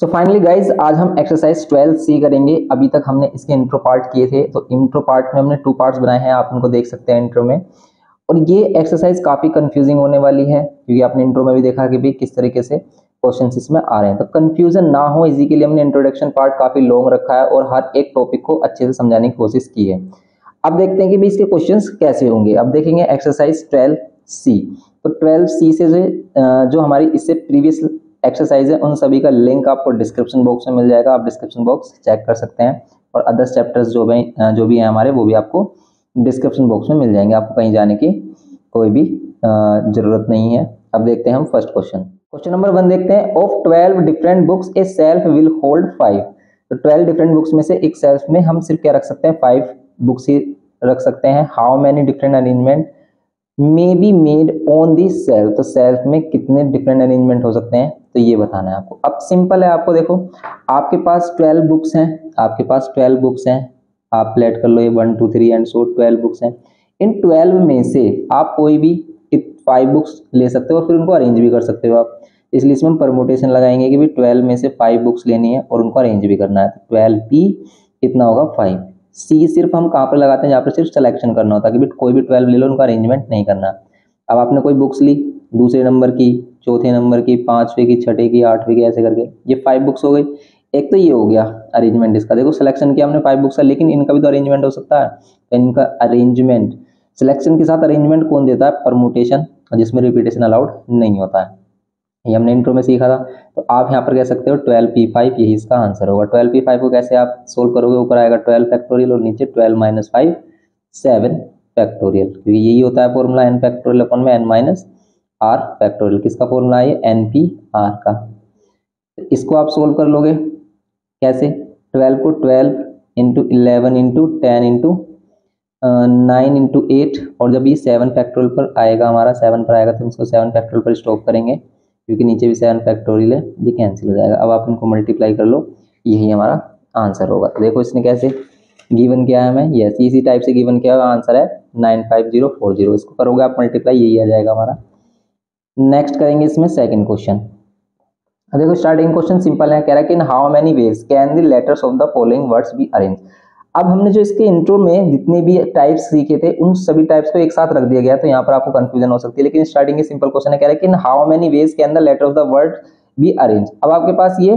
So finally guys आज हम exercise 12C करेंगे। अभी तक हमने इसके इंट्रो पार्ट किए थे, तो इंट्रो पार्ट में हमने 2 पार्ट्स बनाए हैं, आप उनको देख सकते हैं इंट्रो में। और ये एक्सरसाइज काफ़ी कंफ्यूजिंग होने वाली है क्योंकि आपने इंट्रो में भी देखा कि भाई किस तरीके से क्वेश्चंस इसमें आ रहे हैं। तो कंफ्यूजन ना हो इसी के लिए हमने इंट्रोडक्शन पार्ट काफ़ी लॉन्ग रखा है और हर एक टॉपिक को अच्छे से समझाने की कोशिश की है। अब देखते हैं कि भाई इसके क्वेश्चंस कैसे होंगे। अब देखेंगे एक्सरसाइज 12C। तो 12C से जो हमारी इससे प्रीवियस एक्सरसाइज है उन सभी का लिंक आपको डिस्क्रिप्शन बॉक्स में मिल जाएगा, आप डिस्क्रिप्शन बॉक्स चेक कर सकते हैं। और अदर्स चैप्टर्स जो भी हैं हमारे, वो भी आपको डिस्क्रिप्शन बॉक्स में मिल जाएंगे, आपको कहीं जाने की कोई भी जरूरत नहीं है। अब देखते हैं हम फर्स्ट क्वेश्चन नंबर 1 देखते हैं। Of 12 different books A self will hold 5। तो 12 डिफरेंट बुक्स में से एक सेल्फ में हम सिर्फ क्या रख सकते हैं, 5 बुक्स ही रख सकते हैं। How many different arrangement may be made on the self. तो सेल्फ में कितने डिफरेंट अरेंजमेंट हो सकते हैं, तो ये बताना है आपको। अब सिंपल है, आपको देखो आपके पास 12 बुक्स हैं, आपके पास 12 बुक्स हैं, आप प्लेट कर लो ये 1 2 3 एंड सो 12 बुक्स हैं। इन 12 में से आप कोई भी 5 बुक्स ले सकते हो और फिर उनको अरेंज भी कर सकते हो आप। इसलिए इसमें हम परमुटेशन लगाएंगे कि भाई 12 में से 5 बुक्स लेनी है और उनको अरेंज भी करना है। तो 12P कितना होगा 5। सी सिर्फ हम कहाँ पर लगाते हैं, जहाँ पर सिर्फ सिलेक्शन करना होता है कि भाई कोई भी 12 ले लो, उनका अरेंजमेंट नहीं करना। अब आपने कोई बुक्स ली, दूसरे नंबर की, चौथे नंबर की, 5वें की, 6ठे की, 8वें की, ऐसे करके ये 5 बुक्स हो गई। एक तो ये हो गया अरेंजमेंट इसका, देखो सिलेक्शन किया हमने 5 बुक्स का, लेकिन इनका भी तो अरेंजमेंट हो सकता है। तो इनका अरेंजमेंट सिलेक्शन के साथ अरेंजमेंट कौन देता है, परमुटेशन, जिसमें रिपीटेशन अलाउड नहीं होता है। ये हमने इंट्रो में सीखा था। तो आप यहाँ पर कह सकते हो 12P5, यही इसका आंसर होगा। 12P5 को कैसे आप सोल्व करोगे, ऊपर आएगा 12 फैक्टोरियल और नीचे 12 - 5 7 फैक्टोरियल, क्योंकि यही होता है फॉर्मूला n फैक्टोरियल अपन में n - r फैक्टोरियल। किसका फॉर्मूला है ये, NPR का। तो इसको आप सोल्व कर लोगे कैसे, 12 को 12 इंटू 11 इंटू 10 इंटू 9 इंटू 8, और जब ये 7 फैक्टोरियल पर आएगा, हमारा 7 पर आएगा, तो इसको 7 फैक्टोरियल पर स्टॉप करेंगे क्योंकि नीचे भी 7 फैक्टोरियल है, ये कैंसिल हो जाएगा। अब आप इनको मल्टीप्लाई कर लो, यही हमारा आंसर होगा। तो देखो इसने कैसे गिवन किया है हमें, यस इसी टाइप से गिवन किया हुआ आंसर है 95040। इसको करोगे आप मल्टीप्लाई, यही आ जाएगा हमारा। नेक्स्ट करेंगे इसमें सेकंड क्वेश्चन। देखो स्टार्टिंग क्वेश्चन सिंपल है, कह रहा है कि in how many ways can the letters of the following words B arrange. अब हमने जो इसके इंट्रो में जितने भी टाइप्स सीखे थे उन सभी टाइप्स को एक साथ रख दिया गया, तो यहाँ पर आपको कंफ्यूजन हो सकती है। लेकिन स्टार्टिंग के सिंपल क्वेश्चन है, कह रहा है कि in how many ways can the letter of the word be arrange. अब आपके पास ये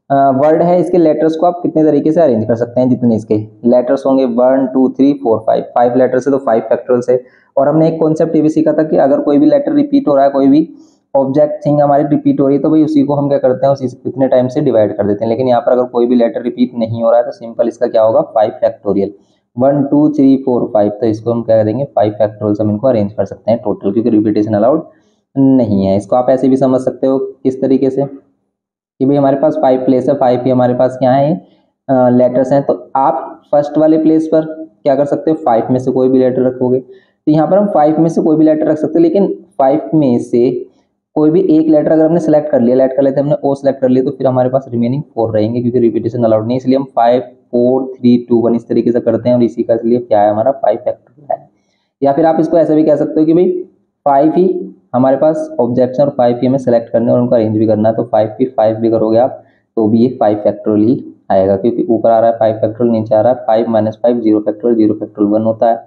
वर्ड है, इसके लेटर्स को आप कितने तरीके से अरेंज कर सकते हैं, जितने इसके लेटर्स होंगे 1 2 3 4 5, 5 लेटर्स है तो 5 फैक्टोरियल से। और हमने एक कॉन्सेप्ट ये भी सीखा था कि अगर कोई भी लेटर रिपीट हो रहा है, कोई भी ऑब्जेक्ट थिंग हमारी रिपीट हो रही है, तो भाई उसी को हम क्या करते हैं, उसी कितने टाइम से डिवाइड कर देते हैं। लेकिन यहाँ पर अगर कोई भी लेटर रिपीट नहीं हो रहा है तो सिंपल इसका क्या होगा 5 फैक्टोरियल, 1 2 3 4 5। तो इसको हम क्या करेंगे 5 फैक्टोरियल, हम इनको अरेंज कर सकते हैं टोटल, क्योंकि रिपीटेशन अलाउड नहीं है। इसको आप ऐसे भी समझ सकते हो किस तरीके से कि भाई हमारे पास 5 प्लेस है, 5 ही हमारे पास क्या है लेटर्स हैं। तो आप फर्स्ट वाले प्लेस पर क्या कर सकते हो, 5 में से कोई भी लेटर रखोगे। तो यहाँ पर हम 5 में से कोई भी लेटर रख सकते हैं, लेकिन 5 में से कोई भी एक लेटर अगर हमने सेलेक्ट कर लिया, लेट कर लेते हैं हमने, ओ सेलेक्ट कर लिया, तो फिर हमारे पास रिमेनिंग 4 रहेंगे, क्योंकि रिपीटेशन अलाउड नहीं। इसलिए हम 5 4 3 2 1 इस तरीके से करते हैं, और इसी का इसलिए क्या है हमारा 5 फैक्टोरियल है। या फिर आप इसको ऐसा भी कह सकते हो कि भाई 5 ही हमारे पास ऑब्जेक्ट्स हैं और 5 ही हमें सेलेक्ट करने और उनको अरेंज भी करना है। तो 5 भी करोगे आप तो भी ये 5 फैक्टोरियल ही आएगा, क्योंकि ऊपर आ रहा है 5 फैक्टोरियल, नीचे आ रहा है 5 - 5 0 फैक्टोरियल, 0 फैक्टोरियल 1 होता है,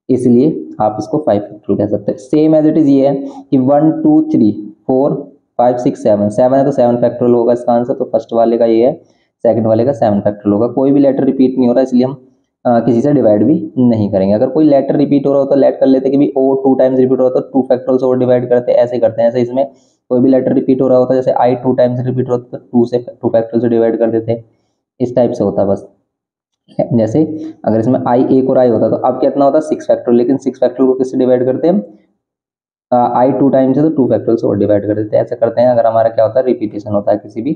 इसलिए आप इसको 5 फैक्टोरियल कह सकते हैं। सेम एज इट इज ये है कि 1 2 3 4 5 6 7, 7 है तो 7 फैक्टोरियल होगा इसका आंसर। तो फर्स्ट वाले का ये है, सेकंड वाले का 7 फैक्टोरियल होगा। कोई भी लेटर रिपीट नहीं हो रहा, इसलिए हम किसी से डिवाइड भी नहीं करेंगे। अगर कोई लेटर रिपीट हो रहा हो तो लेट कर लेते कि भी ओ 2 टाइम्स रिपीट हो रहा हो तो 2 फैक्टोरियल से और डिवाइड करते हैं, ऐसे करते हैं। ऐसे इसमें कोई भी लेटर रिपीट हो रहा होता है, जैसे आई 2 टाइम्स रिपीट हो रहा तो 2 फैक्टोरियल से डिवाइड कर देते हैं, इस टाइप से होता है बस। जैसे अगर इसमें आई एक और आई होता तो अब कितना होता 6 फैक्टोरियल, लेकिन 6 फैक्टोरियल को किससे डिवाइड करते हैं, आई 2 टाइम्स है तो 2 फैक्टोरियल से और डिवाइड कर देते हैं। ऐसा करते हैं अगर हमारा क्या होता है रिपीटेशन होता है किसी भी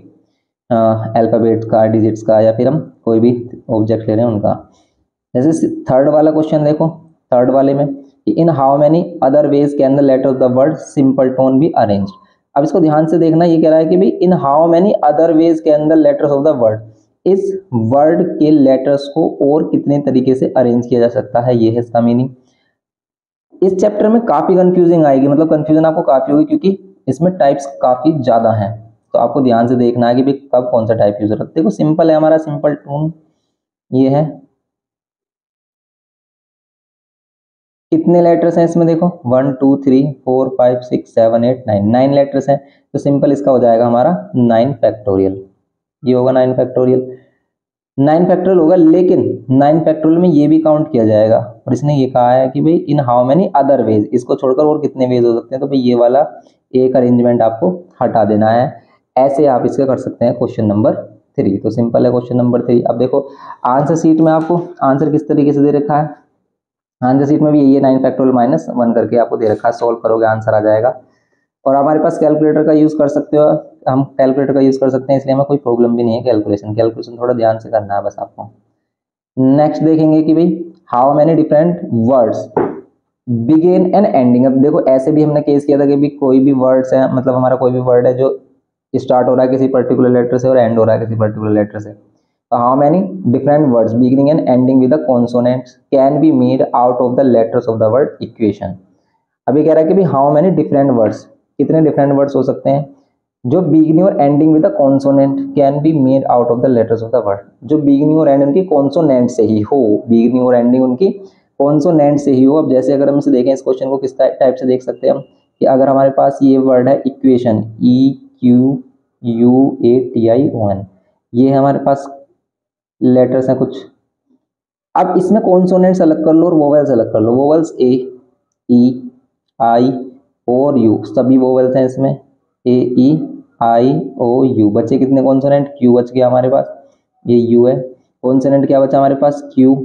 अल्फाबेट का, डिजिट्स का, या फिर हम कोई भी ऑब्जेक्ट ले रहे हैं उनका। जैसे थर्ड वाला क्वेश्चन देखो, थर्ड वाले में in how many other ways can the letter of the word simpleton be arrange. अब इसको ध्यान से देखना, ये कह रहा है कि भाई in how many other ways can the letters of the word, इस वर्ड के लेटर्स को और कितने तरीके से अरेंज किया जा सकता है, ये है इसका मीनिंग। इस चैप्टर में काफी कंफ्यूजिंग आएगी, मतलब कंफ्यूजन आपको काफी होगी, क्योंकि इसमें टाइप्स काफी ज्यादा हैं। तो आपको ध्यान से देखना है कि भाई कब कौन सा टाइप यूज होता है। देखो सिंपल है हमारा, सिंपल टून ये है। कितने लेटर्स हैं इसमें, देखो 1 2 3 4 5 6 7 8 9, 9 लेटर्स हैं। तो सिंपल इसका हो जाएगा हमारा 9 फैक्टोरियल, ये होगा 9 फैक्टोरियल। 9 फैक्टोरियल होगा, लेकिन 9 फैक्टोरियल में ये भी काउंट किया जाएगा। और इसने ये कहा है कि भाई in how many other veg, इसको छोड़कर और कितने वेज हो सकते हैं। तो भाई ये वाला एक अरेंजमेंट आपको हटा देना है। ऐसे आप इसका कर सकते हैं क्वेश्चन नंबर 3। तो सिंपल है क्वेश्चन नंबर 3। अब देखो आंसर शीट में आपको आंसर किस तरीके से दे रखा है। आंसर शीट में भी यही है, 9 फैक्टोरियल माइनस 1 करके आपको दे रखा है। सॉल्व करोगे आंसर आ जाएगा। और हमारे पास कैलकुलेटर का यूज कर सकते हो, हम कैलकुलेटर का यूज कर सकते हैं, इसलिए हमें कोई प्रॉब्लम भी नहीं है। कैलकुलेशन थोड़ा ध्यान से करना है बस आपको। नेक्स्ट देखेंगे कि भाई how many different words begin and ending. अब देखो ऐसे भी हमने केस किया था कि भी कोई भी वर्ड्स है, मतलब हमारा कोई भी वर्ड है जो स्टार्ट हो रहा है किसी पर्टिकुलर लेटर से और एंड हो रहा है किसी पर्टिकुलर लेटर से। How many different words beginning and ending with the consonants can be made out of the letters of the word equation. अभी कह रहा है कि भाई हाउ मेनी डिफरेंट वर्ड्स, कितने डिफरेंट वर्ड्स हो सकते हैं जो बिगिनिंग और ending with the consonant can be made out of the letters of the word. जो बिगिनिंग और एंड उनकी कॉन्सोनेंट से ही हो, बिगिनिंग और एंडिंग उनकी कॉन्सोनेंट से ही हो। अब जैसे अगर हम इसे देखें, इस क्वेश्चन को किस टाइप से देख सकते हैं हम, कि अगर हमारे पास ये वर्ड है इक्वेशन, EQUATION, ये हमारे पास लेटर्स हैं कुछ। अब इसमें कॉन्सोनेंट्स अलग कर लो और वोवेल्स अलग कर लो। वोवेल्स ए, ई, आई और यू, सभी वोवेल्स हैं इसमें। ए, ई, आई, ओ, यू। बचे कितने कॉन्सोनेंट, क्यू बच गया हमारे पास, ये यू है। कॉन्सोनेंट क्या बचा हमारे पास, क्यू,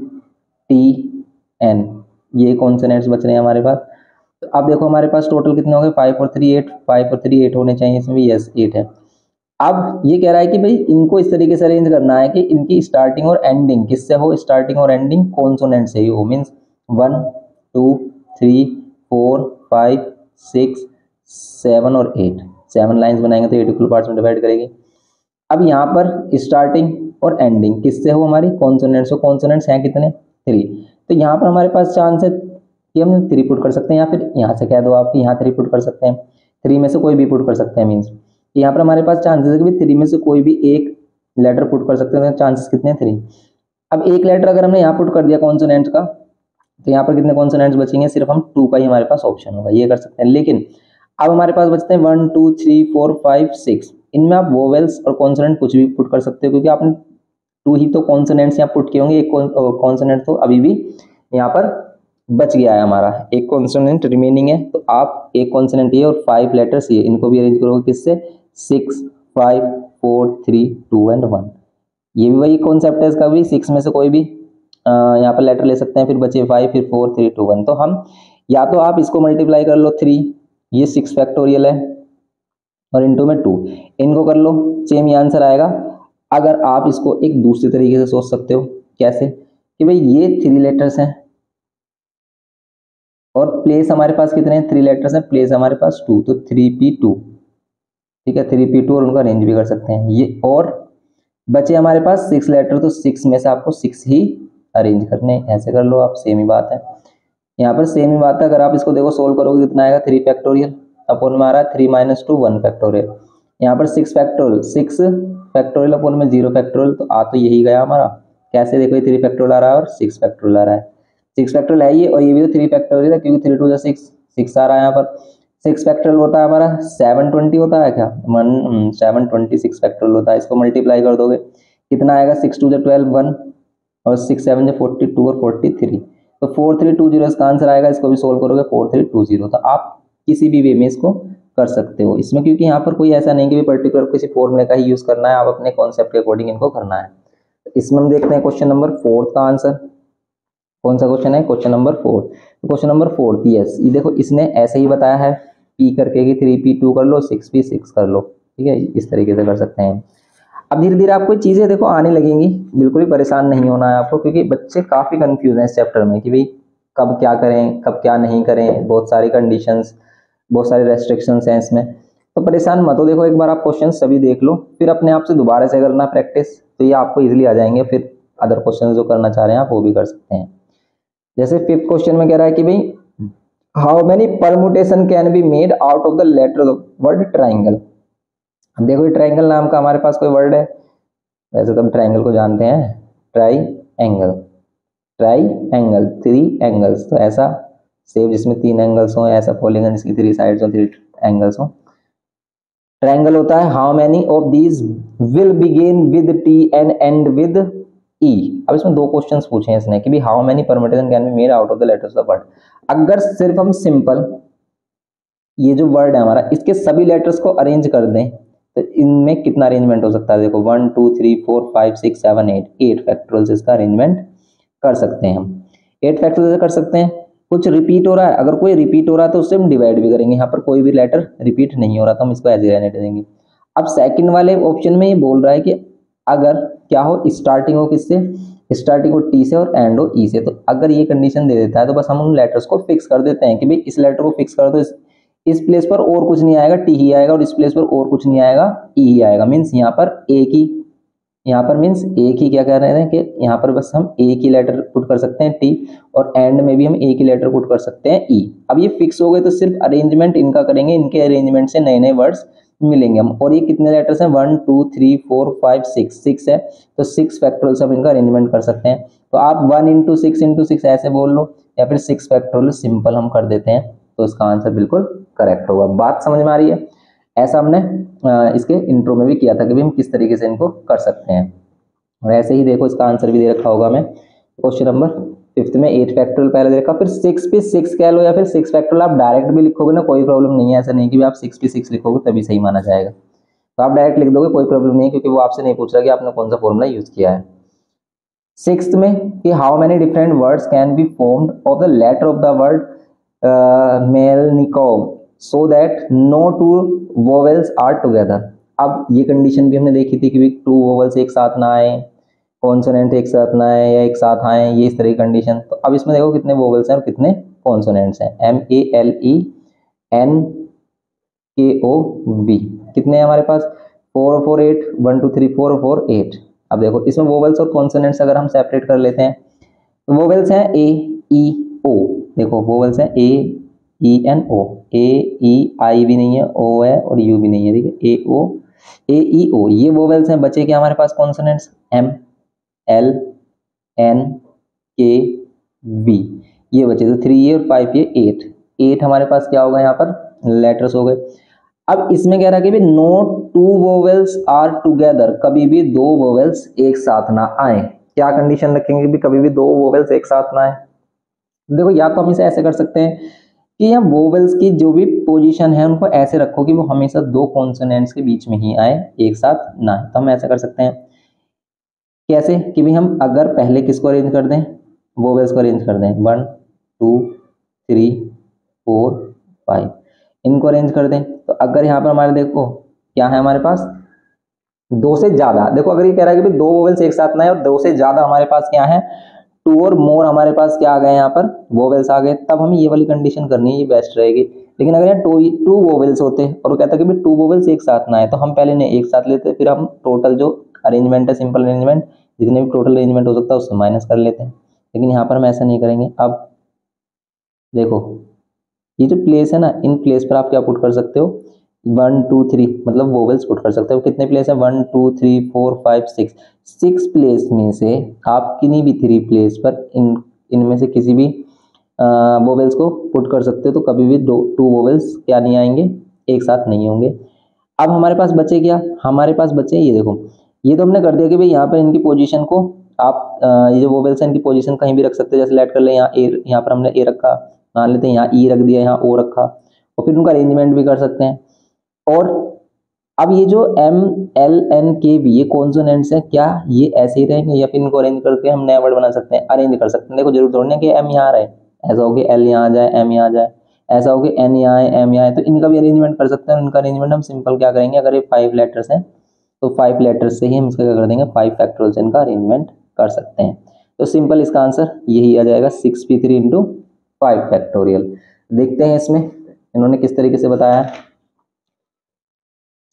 टी, एन, ये कॉन्सोनेंट्स बच रहे हैं हमारे पास। तो अब देखो हमारे पास टोटल कितने हो गए, 5 और 3 8, 5 और 3 8 होने चाहिए इसमें भी, यस 8 है। अब ये कह रहा है कि भाई इनको इस तरीके से अरेंज करना है कि इनकी स्टार्टिंग और एंडिंग किससे हो, स्टार्टिंग और एंडिंग कॉन्सोनेंट से ही हो। मीन्स 1 2 3 4 5 6 7 और 8, 7 लाइंस बनाएंगे तो 8 इक्वल पार्ट्स में डिवाइड करेंगे। अब यहाँ पर स्टार्टिंग और एंडिंग किससे हो, हमारी कॉन्सोनेंट्स हो। कॉन्सोनेंट्स हैं कितने, 3। तो यहाँ पर हमारे पास चांस है कि हम 3 पुट कर सकते हैं, या फिर यहाँ से कह दो आप कि यहाँ 3 पुट कर सकते हैं। 3 में से कोई भी पुट कर सकते हैं। मीन्स यहाँ पर हमारे पास चांसेस है कि 3 में से कोई भी एक लेटर पुट कर सकते हैं। चांसेस कितने हैं, 3। अब एक लेटर अगर हमने यहाँ पुट कर दिया कॉन्सोनेंट का, तो यहाँ पर कितने कॉन्सोनेंट्स बचेंगे, सिर्फ हम 2 का ही हमारे पास ऑप्शन होगा, ये कर सकते हैं। लेकिन अब हमारे पास बचते हैं 1 2 3 4 5 6। इनमें आप वोवेल्स और कॉन्सोनेंट कुछ भी पुट कर सकते हो, क्योंकि आपने 2 ही तो कॉन्सोनेंट्स यहाँ पुट किए होंगे, एक कॉन्सोनेंट तो अभी भी यहाँ पर बच गया है हमारा, एक कॉन्सोनेंट रिमेनिंग है। तो आप एक कॉन्सोनेंट ये और 5 लेटर्स ये, इनको भी अरेंज करोगे किससे, 6 5 4 3 2 एंड 1। ये भी वही कॉन्सेप्ट है इसका भी, 6 में से कोई भी यहाँ पर लेटर ले सकते हैं, फिर बचे 5, फिर 4 3 2 1। तो हम या तो आप इसको मल्टीप्लाई कर लो 3, ये 6 फैक्टोरियल है, और इनटू में 2, इनको कर लो, सेम ही आंसर आएगा। अगर आप इसको एक दूसरे तरीके से सोच सकते हो, कैसे, कि भाई ये 3 लेटर्स हैं और प्लेस हमारे पास कितने हैं, 3 लेटर्स हैं, प्लेस हमारे पास 2, तो 3p2, ठीक है 3p2, और उनका रेंज भी कर सकते हैं ये। और बचे हमारे पास 6 लेटर, तो 6 में से आपको 6 ही अरेंज करने, ऐसे कर लो आप, सेम ही बात है। यहाँ पर सेम ही बात है। अगर आप इसको देखो सोल्व करोगे कितना आएगा, 3 फैक्टोरियल अपॉन में आ रहा है 3 - 2 1 फैक्टोरियल। यहाँ पर 6 फैक्टोरियल, 6 फैक्टोरियल अपॉन में 0 फैक्टोरियल, तो आ तो यही गया हमारा। कैसे देखो, ये 3 फैक्टोरियल आ रहा है और 6 फैक्टोरियल आ रहा है। 6 फैक्टोरियल है ये, और ये भी तो 3 फैक्टोरियल है, क्योंकि 3 2 6 6 आ रहा है यहाँ पर। 6 फैक्टोरियल होता है हमारा 720 होता है क्या, 726 फैक्टोरियल होता है। इसको मल्टीप्लाई कर दोगे कितना आएगा, 6 2 12 1, और 6 7 42 और 43, तो 4320 इसका आंसर आएगा। इसको भी सोल्व करोगे 4320। तो आप किसी भी वे में इसको कर सकते हो इसमें, क्योंकि यहाँ पर कोई ऐसा नहीं कि पर्टिकुलर किसी फॉर्मूले का ही यूज करना है, आप अपने कॉन्सेप्ट के अकॉर्डिंग इनको करना है। तो इसमें हम देखते हैं क्वेश्चन नंबर 4 का आंसर। कौन सा क्वेश्चन है, question number 4। Question number 4, yes, ये देखो इसने ऐसे ही बताया है, पी करके कि 3p2 कर लो, 6p6 कर लो, ठीक है, इस तरीके से कर सकते हैं। अब धीरे धीरे आपको चीजें देखो आने लगेंगी, बिल्कुल भी परेशान नहीं होना है आपको, क्योंकि बच्चे काफी कंफ्यूज हैं इस चैप्टर में कि भाई कब क्या करें कब क्या नहीं करें। बहुत सारी कंडीशंस, बहुत सारे रेस्ट्रिक्शंस हैं इसमें, तो परेशान मत हो। देखो एक बार आप क्वेश्चन सभी देख लो, फिर अपने आप से दोबारा से करना प्रैक्टिस, तो ये आपको इजीली आ जाएंगे। फिर अदर क्वेश्चन जो करना चाह रहे हैं आप वो भी कर सकते हैं। जैसे 5th क्वेश्चन में कह रहा है कि भाई how many permutation can be made out of the letter word triangle. अब देखो ये ट्रायंगल नाम का हमारे पास कोई वर्ड है, वैसे तो हम ट्रायंगल को जानते हैं, try angle, try angle, three angles, तो ऐसा सेव जिसमें तीन एंगल्स हो, ऐसा पॉलीगन जिसकी थ्री साइड्स हो, थ्री एंगल्स हो। ट्रायंगल होता है how many of these will begin with T and end with E. अब इसमें दो क्वेश्चंस पूछे हैं इसने कि भी how many permutation can be made out of the letters of the word. अगर सिर्फ हम सिंपल ये जो वर्ड है हमारा इसके सभी लेटर्स को अरेंज कर दें तो इनमें कितना अरेंजमेंट हो सकता है, देखो 1 2 3 4 5 6 7 8, 8 फैक्टोरियल इसका अरेंजमेंट कर सकते हैं हम। 8 फैक्टोरियल कर सकते हैं। कुछ रिपीट हो रहा है, अगर कोई रिपीट हो रहा है तो उससे हम डिवाइड भी करेंगे, यहाँ पर कोई भी लेटर रिपीट नहीं हो रहा तो हम इसको ऐसे रहने देंगे। अब सेकंड वाले ऑप्शन में ये बोल रहा है कि अगर क्या हो, स्टार्टिंग हो किससे, स्टार्टिंग हो टी से और एंड हो ई से, तो अगर ये कंडीशन दे देता है तो बस हम उन लेटर्स को फिक्स कर देते हैं कि भाई इस लेटर को फिक्स कर दो, इस प्लेस पर और कुछ नहीं आएगा, टी ही आएगा, और इस प्लेस पर और कुछ नहीं आएगा, ई ही आएगा। मीन्स यहाँ पर एक ही, यहाँ पर मीन्स एक ही क्या कह रहे हैं कि यहाँ पर बस हम एक ही लेटर पुट कर सकते हैं टी, और एंड में भी हम एक ही लेटर पुट कर सकते हैं ई। अब ये फिक्स हो गए तो सिर्फ अरेंजमेंट इनका करेंगे, इनके अरेंजमेंट से नए नए वर्ड्स मिलेंगे हम। और ये कितने लेटर्स हैं, 1 2 3 4 5 6, 6 है तो 6 फैक्टोरियल से हम इनका अरेंजमेंट कर सकते हैं। तो आप 1 इंटू 6 ऐसे बोल लो, या फिर 6 फैक्टोरियल सिंपल हम कर देते हैं, तो इसका आंसर बिल्कुल करेक्ट होगा। बात समझ में आ रही है? ऐसा हमने इसके इंट्रो में भी किया था कि भी हम किस तरीके से इनको कर सकते हैं। और ऐसे ही देखो इसका आंसर भी दे रखा होगा मैं क्वेश्चन नंबर 5 में 8 फैक्टोरियल पहले दे रखा, फिर 6 पे 6 कह लो या फिर 6 फैक्टोरियल आप डायरेक्ट भी लिखोगे ना, कोई प्रॉब्लम नहीं है। ऐसा नहीं कि भी आप 6 पे 6 लिखोगे तभी सही माना जाएगा, तो आप डायरेक्ट लिख दोगे कोई प्रॉब्लम नहीं है, क्योंकि वो आपसे नहीं पूछ रहा कि आपने कौन सा फॉर्मूला यूज किया है। 6th में कि how many different words can be formed of the letter of the word मेलनिकोव so that no two vowels are together. अब ये कंडीशन भी हमने देखी थी कि टू वोवेल्स एक साथ ना आए, कॉन्सोनेंट एक साथ ना आए या एक साथ आए, ये इस तरह की कंडीशन। तो अब इसमें देखो कितने वोवेल्स हैं और कितने कॉन्सोनेंट्स हैं, MELENKOV कितने हैं हमारे पास, 4 और 4 8, 1 2 3 4 और 4 8। अब देखो इसमें वोवेल्स और कॉन्सोनेंट्स अगर हम सेपरेट कर लेते हैं तो वोवेल्स हैं ए ई ओ, देखो वोवेल्स हैं ए ई एन ओ, ए ई आई भी नहीं है, ओ है और यू भी नहीं है, देखिए ए ओ ए ई ओ, ये वोवेल्स हैं। बचे क्या हमारे पास कॉन्सोनेंट्स, एम एल एन के बी, ये बचे तो 3 ये और 5 ये 8, 8 हमारे पास क्या होगा यहाँ पर लेटर्स हो गए। अब इसमें कह रहा है कि भी no two vowels are together, कभी भी दो वोवेल्स एक साथ ना आए। क्या कंडीशन रखेंगे भी कभी भी दो वोवेल्स एक साथ ना आए? देखो या तो हम इसे ऐसे कर सकते हैं कि यहाँ वोवेल्स की जो भी पोजीशन है उनको ऐसे रखो कि वो हमेशा दो कॉन्सोनेंट्स के बीच में ही आए, एक साथ ना आए। तो हम ऐसा कर सकते हैं कैसे कि भी हम अगर पहले किसको अरेंज कर दें, वोवेल्स को अरेंज कर दें, 1 2 3 4 5, इनको अरेंज कर दें। तो अगर यहाँ पर हमारे देखो क्या है हमारे पास, दो से ज्यादा, देखो अगर ये कह रहा है कि दो वोवेल्स एक साथ ना है और दो से ज्यादा हमारे पास क्या है, टू और मोर हमारे पास क्या आ गए यहाँ पर वोवेल्स आ गए, तब हमें ये वाली कंडीशन करनी है, ये बेस्ट रहेगी। लेकिन अगर यहाँ टू वोवेल्स होते और वो कहता है कि टू वोवेल्स एक साथ ना है, तो हम पहले इन्हें एक साथ लेते, फिर हम टोटल जो अरेंजमेंट है सिंपल अरेंजमेंट जितने भी टोटल अरेंजमेंट हो सकता है उससे माइनस कर लेते हैं। लेकिन यहाँ पर हम ऐसा नहीं करेंगे। अब देखो ये जो प्लेस है ना, इन प्लेस पर आप क्या पुट कर सकते हो, 1 2 3 मतलब वोवेल्स पुट कर सकते हो। कितने प्लेस है, 1 2 3 4 5 6, 6 प्लेस में से आप किन्हीं भी 3 प्लेस पर इनमें से किसी भी वोवेल्स को पुट कर सकते हो, तो कभी भी टू वोवेल्स क्या नहीं आएंगे, एक साथ नहीं होंगे। अब हमारे पास बचे क्या, हमारे पास बचे ये देखो, ये तो हमने कर दिया कि भाई यहाँ पर इनकी पोजीशन को आप ये जो वोवेल्स है इनकी पोजीशन कहीं भी रख सकते हैं। जैसे लेट कर ले यहाँ ए, यहाँ पर हमने ए रखा, मान लेते हैं यहाँ ई रख दिया, यहाँ ओ रखा, और फिर उनका अरेंजमेंट भी कर सकते हैं। और अब ये जो एम एल एन के बी ये कॉन्सोनेंट्स हैं, क्या ये ऐसे ही रहेंगे या फिर इनको अरेंज करके हम नया वर्ड बना सकते हैं, अरेंज कर सकते हैं। देखो जरूर थोड़ी ना कि एम यहाँ रहे, ऐसा हो कि एल यहाँ आ जाए, एम यहाँ आ जाए, ऐसा हो कि एन यहाँ आए, एम यहाँ आए, तो इनका भी अरेंजमेंट कर सकते हैं। इनका अरेंजमेंट हम सिंपल क्या करेंगे, अगर ये 5 लेटर्स हैं तो 5 लेटर्स से ही हम इसका क्या कर देंगे, 5 फैक्टोरियल से इनका अरेंजमेंट कर सकते हैं। तो सिंपल इसका आंसर यही आ जाएगा 6p3 इंटू 5 फैक्टोरियल। देखते हैं इसमें इन्होंने किस तरीके से बताया।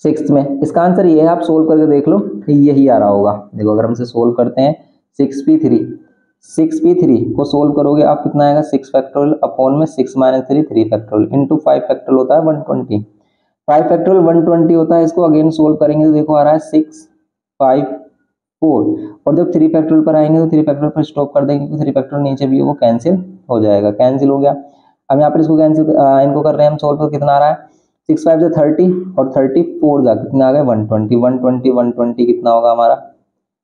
6th में इसका आंसर ये है, आप सोल्व करके देख लो यही आ रहा होगा। देखो अगर हम इसे सोल्व करते हैं 6p3 को सोल्व करोगे आप कितना आएगा, 6 फैक्टोरियल अपॉन में 6 - 3 3 फैक्टोरियल इंटू 5 फैक्टोरियल होता है 120। 5 फैक्टोरियल 120 होता है, इसको अगेन सोल्व करेंगे तो देखो आ रहा है 6 5 4, और जब 3 फैक्टोरियल पर आएंगे तो 3 फैक्टोरियल पर स्टॉप कर देंगे क्योंकि 3 फैक्टोरियल नीचे भी है वो कैंसिल हो जाएगा, कैंसिल हो गया। अब यहाँ पर इसको कैंसिल इनको कर रहे हैं हम सोल्व, तो कितना आ रहा है 6 5 से 30 और 34 जा कितना आ गया 120, 120 120 कितना होगा हमारा,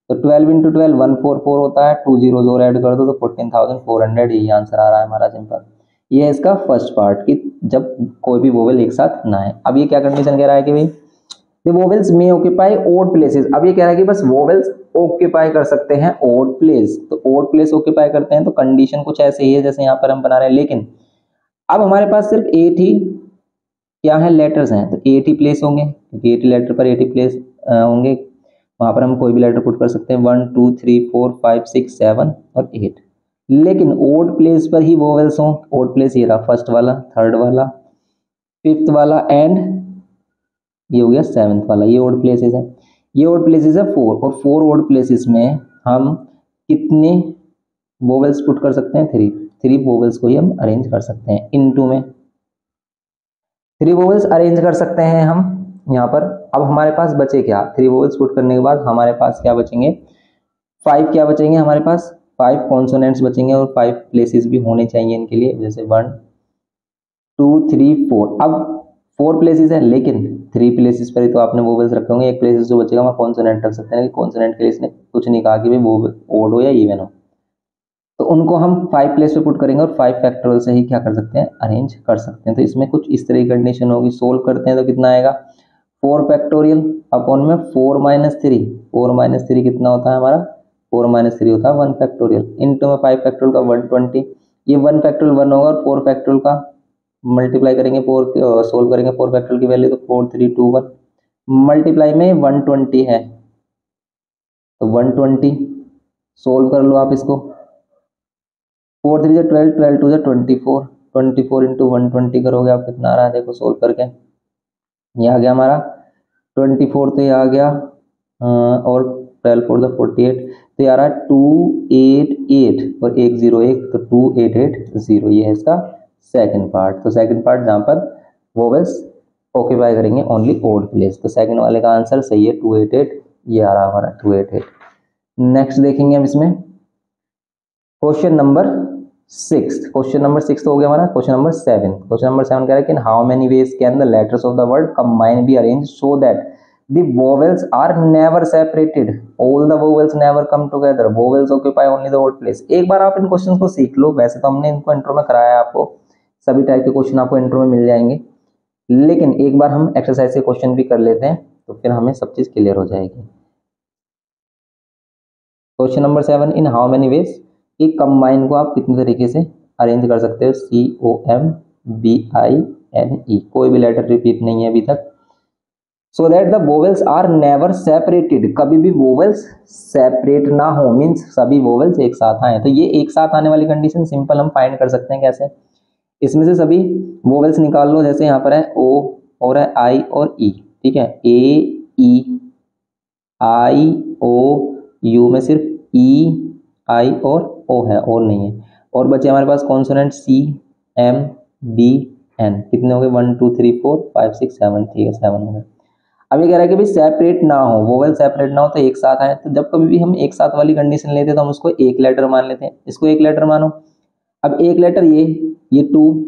तो 12 इंटू 12 144 होता है, 2 जीरो और ऐड कर दो तो 14,400, यही आंसर आ रहा है हमारा सिंपल। ये है इसका फर्स्ट पार्ट कि जब कोई भी वोवेल एक साथ ना है। अब ये क्या कंडीशन कह रहा है कि भाई the vowels may occupy odd places, अब ये कह रहा है कि बस वोवेल्स ऑक्यूपाई कर सकते हैं ओड प्लेस, तो ओड प्लेस ऑक्यूपाई करते हैं तो कंडीशन कुछ ऐसे ही है जैसे यहाँ पर हम बना रहे हैं, लेकिन अब हमारे पास सिर्फ 8 ही क्या है लेटर्स हैं, तो 8 ही प्लेस होंगे क्योंकि 8 लेटर पर 8 ही प्लेस होंगे, वहां पर हम कोई भी लेटर पुट कर सकते हैं 1 2 3 4 5 6 7 और 8, लेकिन ओड प्लेस पर ही वोवेल्स हों। ओड प्लेस ये रहा फर्स्ट वाला, थर्ड वाला, फिफ्थ वाला एंड ये हो गया सेवंथ वाला, ये ओड प्लेसेस है। ये ओड प्लेसेस है 4, और 4 ओड प्लेसेस में हम कितने वोवेल्स पुट कर सकते हैं 3 वोवेल्स को ही हम अरेंज कर सकते हैं इनटू में, 3 वोवेल्स अरेंज कर सकते हैं हम यहाँ पर। अब हमारे पास बचे क्या, 3 वोवेल्स पुट करने के बाद हमारे पास क्या बचेंगे 5, क्या बचेंगे हमारे पास 5 कॉन्सोनेंट्स बचेंगे, और 5 प्लेसेस भी होने चाहिए इनके लिए, जैसे 1 2 3 4। अब 4 प्लेसेस है लेकिन 3 प्लेसेस पर ही तो आपने वोवेल्स रखे होंगे, एक प्लेसेस जो बचेगा वहाँ कॉन्सोनेंट रख सकते हैं, कॉन्सोनेंट के लिए इसने कुछ नहीं कहा कि भाई वो ओड हो या इवन हो, तो उनको हम 5 प्लेस पे पुट करेंगे और 5 फैक्टोरियल से ही क्या कर सकते हैं अरेंज कर सकते हैं। तो इसमें कुछ इस तरह की कंडीशन होगी, सोल्व करते हैं तो कितना आएगा 4 फैक्टोरियल अपॉन में 4 माइनस 3, 4 माइनस 3 कितना होता है हमारा 4 माइनस 3 होता है 1 फैक्टोरियल, इंटू में 5 फैक्टोरियल का 120, ये 1 फैक्टोरियल 1 होगा और 4 फैक्टोरियल का मल्टीप्लाई करेंगे 4 सोल्व करेंगे 4 फैक्टोरियल की वैल्यू तो 4 3 2 1, मल्टीप्लाई में 120 है तो 120 सोल्व कर लो आप इसको, 4 3 से 12, 12 2 से 24, 24 इंटू 120 करोगे आप कितना आ रहा है देखो सोल्व करके, ये आ गया हमारा 24, तो ये आ गया और 12 4 से 48, तो ये आ रहा है 288 और 101 तो 2880, ये है इसका सेकंड पार्ट। तो सेकंड पार्ट जहाँ पर वोवेल्स ऑक्यूपाई करेंगे ओनली ओड प्लेस, तो सेकंड वाले का आंसर सही है 288, ये आ रहा हमारा 288। नेक्स्ट देखेंगे हम इसमें क्वेश्चन नंबर 6, क्वेश्चन नंबर 6 हो गया हमारा। क्वेश्चन नंबर 7, क्वेश्चन नंबर 7 कह रहा है कि how many ways can the letters of the word combine be arrange so that the vowels are never separated, all the vowels never come together, vowels occupy only the odd place. एक बार आप इन questions को सीख लो, वैसे तो हमने इनको intro में कराया है, आपको सभी टाइप के क्वेश्चन आपको इंट्रो में मिल जाएंगे, लेकिन एक बार हम एक्सरसाइज के क्वेश्चन भी कर लेते हैं तो फिर हमें सब चीज क्लियर हो जाएगी। Question number 7, in how many veg, कि कंबाइन को आप कितने तरीके से अरेंज कर सकते हो, COMBINE, कोई भी लेटर रिपीट नहीं है अभी तक, so that the vowels are never separated, कभी भी वोवेल्स सेपरेट ना हो, मीन्स सभी वोवेल्स एक साथ आए। तो ये एक साथ आने वाली कंडीशन सिंपल हम फाइंड कर सकते हैं कैसे, इसमें से सभी वोवेल्स निकाल लो, जैसे यहाँ पर है O और है I और E, ठीक है, AEIOU में सिर्फ EI और O है और नहीं है, और बचे हमारे पास कॉन्सोनेंट CMBN, कितने हो गए 1 2 3 4 5 6 7, ठीक है 7 हो गए। अब ये कह रहा है कि भाई सेपरेट ना हो, वोवेल सेपरेट ना हो तो एक साथ आए, तो जब कभी भी हम एक साथ वाली कंडीशन लेते हैं तो हम उसको एक लेटर मान लेते हैं, इसको एक लेटर मानो। अब एक लेटर ये 2,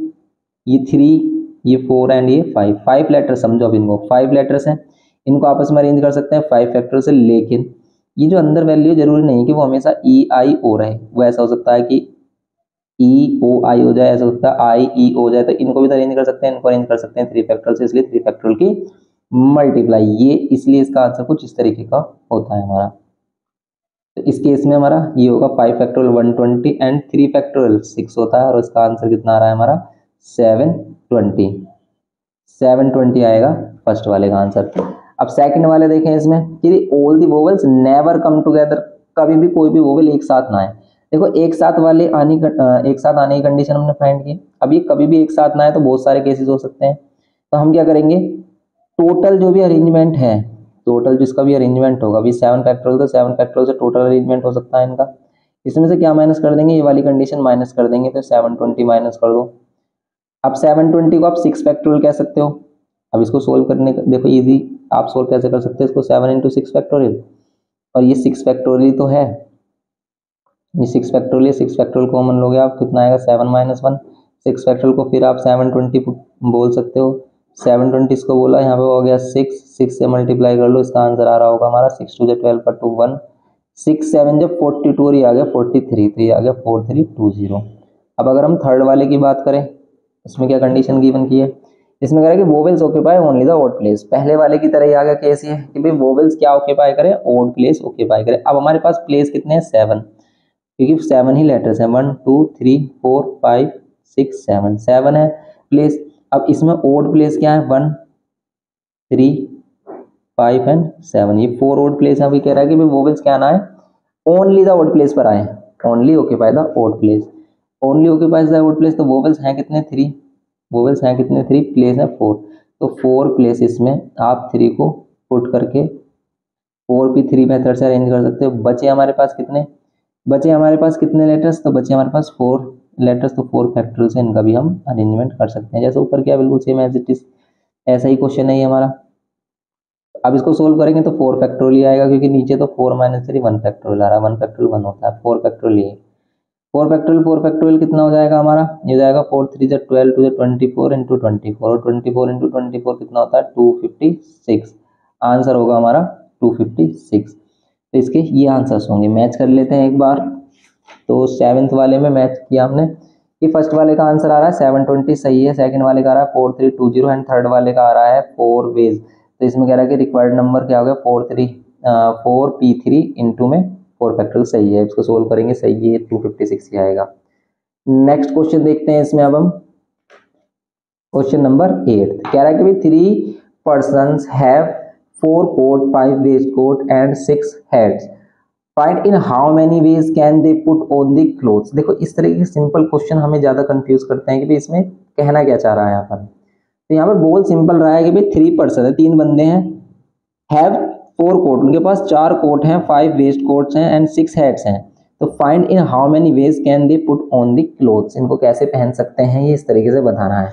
ये 3, ये 4 एंड ये 5, 5 लेटर समझो, अब इनको 5 लेटर्स हैं, इनको आपस में अरेंज कर सकते हैं 5 फैक्टर से, लेकिन ये जो अंदर वैल्यू जरूरी नहीं है कि वो हमेशा EIO रहे, वो ऐसा हो सकता है कि EOI हो जाए, ऐसा हो सकता है IE हो जाए, तो इनको भी अरेंज कर सकते हैं, इनको अरेंज कर सकते हैं 3 फैक्टोरियल से, इसलिए 3 फैक्टोरियल की मल्टीप्लाई, ये इसलिए इसका आंसर कुछ इस तरीके का होता है हमारा। तो इस केस में हमारा ये होगा 5 फैक्टोरियल 120 एंड 3 फैक्टोरियल 6 होता है, और इसका आंसर कितना आ रहा है हमारा 720 आएगा फर्स्ट वाले का आंसर। अब सेकंड वाले देखें इसमें कि all the vowels never come together, कभी भी कोई भी वोवेल एक साथ ना आए। देखो एक साथ आने की कंडीशन हमने फाइंड की, अब ये कभी भी एक साथ ना आए तो बहुत सारे केसेस हो सकते हैं, तो हम क्या करेंगे टोटल जो भी अरेंजमेंट है, टोटल जिसका भी अरेंजमेंट होगा, अभी 7 फैक्टोरियल तो 7 फैक्टोरियल से टोटल अरेंजमेंट हो सकता है इनका, इसमें से क्या माइनस कर देंगे, ये वाली कंडीशन माइनस कर देंगे, तो 720 माइनस कर दो। अब 720 को आप 6 फैक्टोरियल कह सकते हो, अब इसको सोल्व करने का देखो इजी, आप सोल्व कैसे कर सकते हैं इसको, 7 इंटू 6 फैक्टोरियल, और ये 6 फैक्टोरियल तो है, ये 6 फैक्टोरियल, 6 फैक्टोरियल कॉमन लोगे आप, कितना आएगा 7 माइनस 1, 6 फैक्टोरियल को फिर आप 720 बोल सकते हो, 720 इसको बोला, यहाँ पे हो गया 6 से मल्टीप्लाई कर लो, इसका आंसर आ रहा होगा हमारा 6 टू 12 पर 2 1, 6 7 जब 42 और ये आ गया 43, तो ये आ गया 4320। अब अगर हम थर्ड वाले की बात करें, इसमें क्या कंडीशन गिवन की है, इसमें कह रहा है कि vowels occupy only the odd place, पहले वाले की तरह ही आ गया केस ये कि भाई वोवेल्स क्या ऑक्यूपाई करे, ऑड प्लेस ऑक्यूपाई करे। अब हमारे पास प्लेस कितने हैं 7, क्योंकि 7 ही लेटर्स हैं, 1 2 3 4 5 6 7, 7 है प्लेस। अब इसमें ऑड प्लेस क्या है 1 3 5 एंड 7, ये 4 ऑड प्लेस है। अभी कह रहा है कि भाई वोवेल्स क्या ना है, ओनली द ऑड प्लेस पर आए, only occupy the odd place, only occupies the odd place. तो वोवेल्स हैं कितने 3, वोवेल्स हैं कितने 3, प्लेस है 4, तो 4 प्लेसेस में आप 3 को पुट करके 4 भी 3 मेथड से अरेंज कर सकते हो। बचे हमारे पास कितने, बचे हमारे पास कितने लेटर्स, तो बचे हमारे पास 4 लेटर्स, तो 4 फैक्टोरियल से इनका भी हम अरेंजमेंट कर सकते हैं, जैसे ऊपर किया बिल्कुल सेम एज इट इज, ऐसा ही क्वेश्चन है ये हमारा। अब इसको सोल्व करेंगे तो 4 फैक्टोरियल आएगा, क्योंकि नीचे तो 4 माइनस 3 1 फैक्टोरियल आ रहा है, 1 फैक्टोरियल 1 होता है, 4 फैक्टोरियल ये, 4 फैक्टोरियल कितना हो जाएगा हमारा, ये जाएगा 4 3 जा 12 2 जा 24 इंटू 24, और 24 इंटू 24 कितना होता है 256, आंसर होगा हमारा 256। तो इसके ये आंसर्स होंगे, मैच कर लेते हैं एक बार। तो 7th वाले में मैच किया हमने कि फर्स्ट वाले का आंसर आ रहा है 720 सही है, सेकंड वाले का आ रहा है 4320 एंड थर्ड वाले का आ रहा है 4 वेज। तो इसमें कह रहा है कि रिक्वायर्ड नंबर क्या हो गया 4p3 इंटू में 4 फैक्टोरियल सही है, इसको सोल्व करेंगे सही है 256 ही आएगा। नेक्स्ट क्वेश्चन देखते हैं इसमें, अब हम क्वेश्चन नंबर 8 कह रहा है कि भाई 3 persons have 4 coat 5 waistcoat and 6 hats, find in how many ways can they put on the clothes. देखो इस तरह के सिंपल क्वेश्चन हमें ज्यादा कंफ्यूज करते हैं कि भाई इसमें कहना क्या चाह रहा है यहाँ पर। तो यहाँ पर बोल सिंपल रहा है कि भाई 3 पर्सन है, 3 बंदे हैं, हैव 4 कोट, उनके पास 4 कोट हैं, 5 वेस्ट कोट्स हैं एंड 6 हैट्स हैं। तो find in how many ways can they put on the clothes, इनको कैसे पहन सकते हैं ये इस तरीके से बताना है।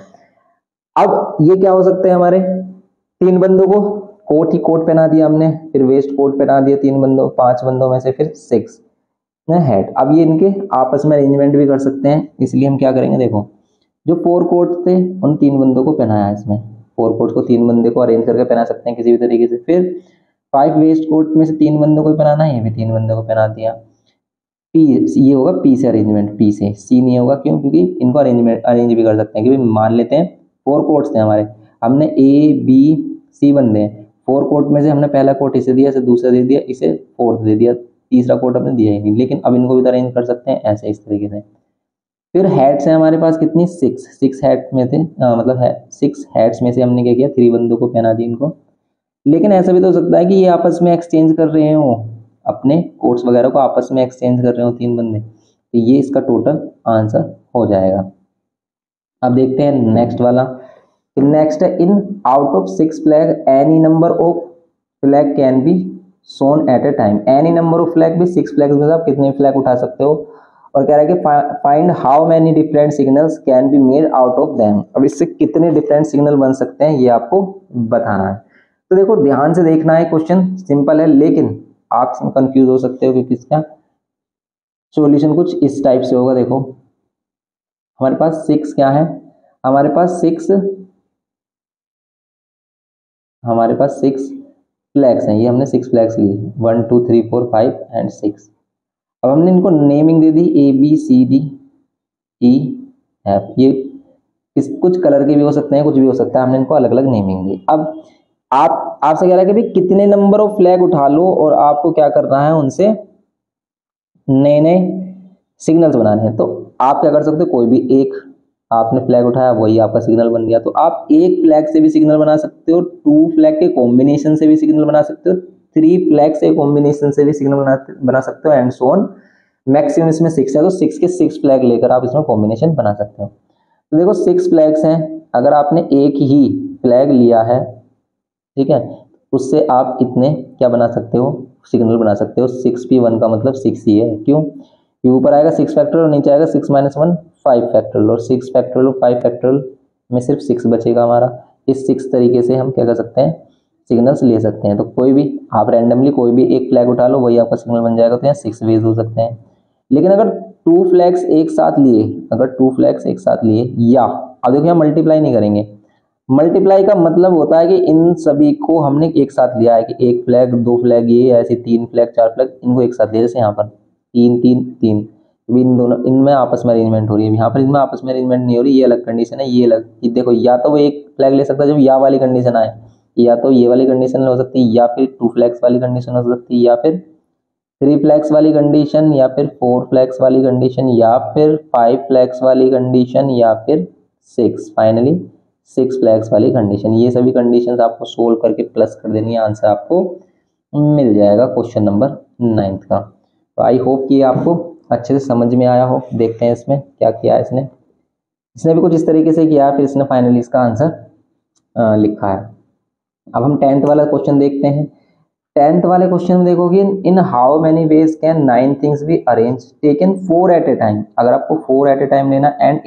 अब ये क्या हो सकते हैं हमारे 3 बंदों को कोट ही कोट पहना दिया हमने, फिर वेस्ट कोट पहना दिया 3 बंदों 5 बंदों में से, फिर 6 हेड। अब ये इनके आपस में अरेंजमेंट भी कर सकते हैं, इसलिए हम क्या करेंगे, देखो जो 4 कोट थे उन 3 बंदों को पहनाया, इसमें 4 कोट को 3 बंदे को अरेंज करके पहना सकते हैं किसी भी तरीके से। फिर 5 वेस्ट कोट में से 3 बंदों को पहनाना है, ये भी 3 बंदों को पहना दिया। पी ये होगा पी से अरेंजमेंट, पी से सी नहीं होगा, क्यों, क्योंकि इनको अरेंज भी कर सकते हैं कि भाई मान लेते हैं 4 कोट्स थे हमारे, हमने ए बी सी बंदे हैं, 4 कोट में से हमने पहला कोट इसे दिया, इसे दूसरा दे दिया, इसे फोर्थ दे दिया, तीसरा कोट हमने दिया ही नहीं, लेकिन अब इनको भी अरेंज कर सकते हैं ऐसे इस तरीके से। फिर हेड्स है हमारे पास कितनी 6 हेड में थे, मतलब है 6 हेड्स में से हमने क्या किया 3 बंदों को पहना दी इनको। लेकिन ऐसा भी तो हो सकता है कि ये आपस में एक्सचेंज कर रहे हो, अपने कोट्स वगैरह को आपस में एक्सचेंज कर रहे हो 3 बंदे, तो ये इसका टोटल आंसर हो जाएगा। अब देखते हैं नेक्स्ट वाला। नेक्स्ट है in out of 6 flag any number of flag can be shown at a time, any number of flag भी 6 फ्लैग्स में से आप कितने फ्लैग उठा सकते हो, और कह रहा है कि find how many different signals can be made out of them. अब इससे कितने डिफरेंट सिग्नल बन सकते हैं ये आपको बताना है। तो देखो ध्यान से देखना है, क्वेश्चन सिंपल है लेकिन आप इसमें कंफ्यूज हो सकते हो क्योंकि इसका सॉल्यूशन कुछ इस टाइप से होगा। देखो हमारे पास 6 क्या है, हमारे पास 6 फ्लैग्स हैं, ये हमने 6 फ्लैग्स लिए 1 2 3 4 5 एंड 6। अब हमने इनको नेमिंग दे दी ABCDE, ये इस कुछ कलर के भी हो सकते हैं, कुछ भी हो सकता है, हमने इनको अलग अलग नेमिंग दी। अब आपसे कह रहा है कि भाई कितने नंबर ऑफ फ्लैग उठा लो और आपको क्या करना है, उनसे नए नए सिग्नल्स बनाने हैं। तो आप क्या कर सकते हो, कोई भी एक आपने फ्लैग उठाया वही आपका सिग्नल बन गया। तो आप एक फ्लैग से भी सिग्नल बना सकते हो, 2 फ्लैग के कॉम्बिनेशन से भी सिग्नल बना सकते हो, 3 फ्लैग से कॉम्बिनेशन से भी सिग्नल बना सकते हो एंड सो ऑन। मैक्सिमम इसमें 6 है तो 6 के 6 फ्लैग लेकर आप इसमें कॉम्बिनेशन बना सकते हो। तो देखो 6 फ्लैग्स हैं, अगर आपने एक ही फ्लैग लिया है, ठीक है, उससे आप इतने क्या बना सकते हो, सिग्नल बना सकते हो। 6p1 का मतलब 6 ही है, क्यों, ऊपर आएगा 6 फैक्टोरियल और नीचे आएगा 6 - 1 5 फैक्टोरियल, और 6 फैक्टोरियल और 5 फैक्टोरियल में सिर्फ 6 बचेगा हमारा, इस 6 तरीके से हम क्या कर सकते हैं, सिग्नल्स ले सकते हैं। तो कोई भी आप रैंडमली कोई भी एक फ्लैग उठा लो, वही आपका सिग्नल बन जाएगा। तो यहाँ 6 वेज हो सकते हैं। लेकिन अगर 2 फ्लैग्स एक साथ लिए, अगर 2 फ्लैग्स एक साथ लिए, या अब देखो यहाँ मल्टीप्लाई नहीं करेंगे। मल्टीप्लाई का मतलब होता है कि इन सभी को हमने एक साथ लिया है, कि एक फ्लैग, 2 फ्लैग, ये ऐसे 3 फ्लैग, 4 फ्लैग, इनको एक साथ लिया। जैसे यहाँ पर 3 3 3, इन दोनों इनमें आपस में अरेंजमेंट हो रही है। यहाँ पर इनमें आपस में अरेंजमेंट नहीं हो रही, ये अलग कंडीशन है, ये अलग। ये देखो, या तो वो एक फ्लैग ले सकता है जब या वाली कंडीशन आए, या तो ये वाली कंडीशन हो सकती है, या फिर 2 फ्लैग्स वाली कंडीशन हो सकती है, या फिर 3 फ्लैग्स वाली कंडीशन, या फिर 4 फ्लैग्स वाली कंडीशन, या फिर 5 फ्लैग्स वाली कंडीशन, या फिर 6, फाइनली 6 फ्लैग्स वाली कंडीशन। ये सभी कंडीशंस आपको सोल्व करके प्लस कर देनी है, आंसर आपको मिल जाएगा क्वेश्चन नंबर 9 का। तो आई होप कि आपको अच्छे से समझ में आया हो। देखते हैं इसमें क्या किया है इसने। इसने भी कुछ इस तरीके से किया, फिर इसने फाइनली इसका आंसर लिखा है। अब हम 10th वाला क्वेश्चन देखते हैं। 10th वाले क्वेश्चन में देखोगे, in how many ways can 9 things be arrange taken 4 at a time. अगर आपको 4 एट ए टाइम लेना, and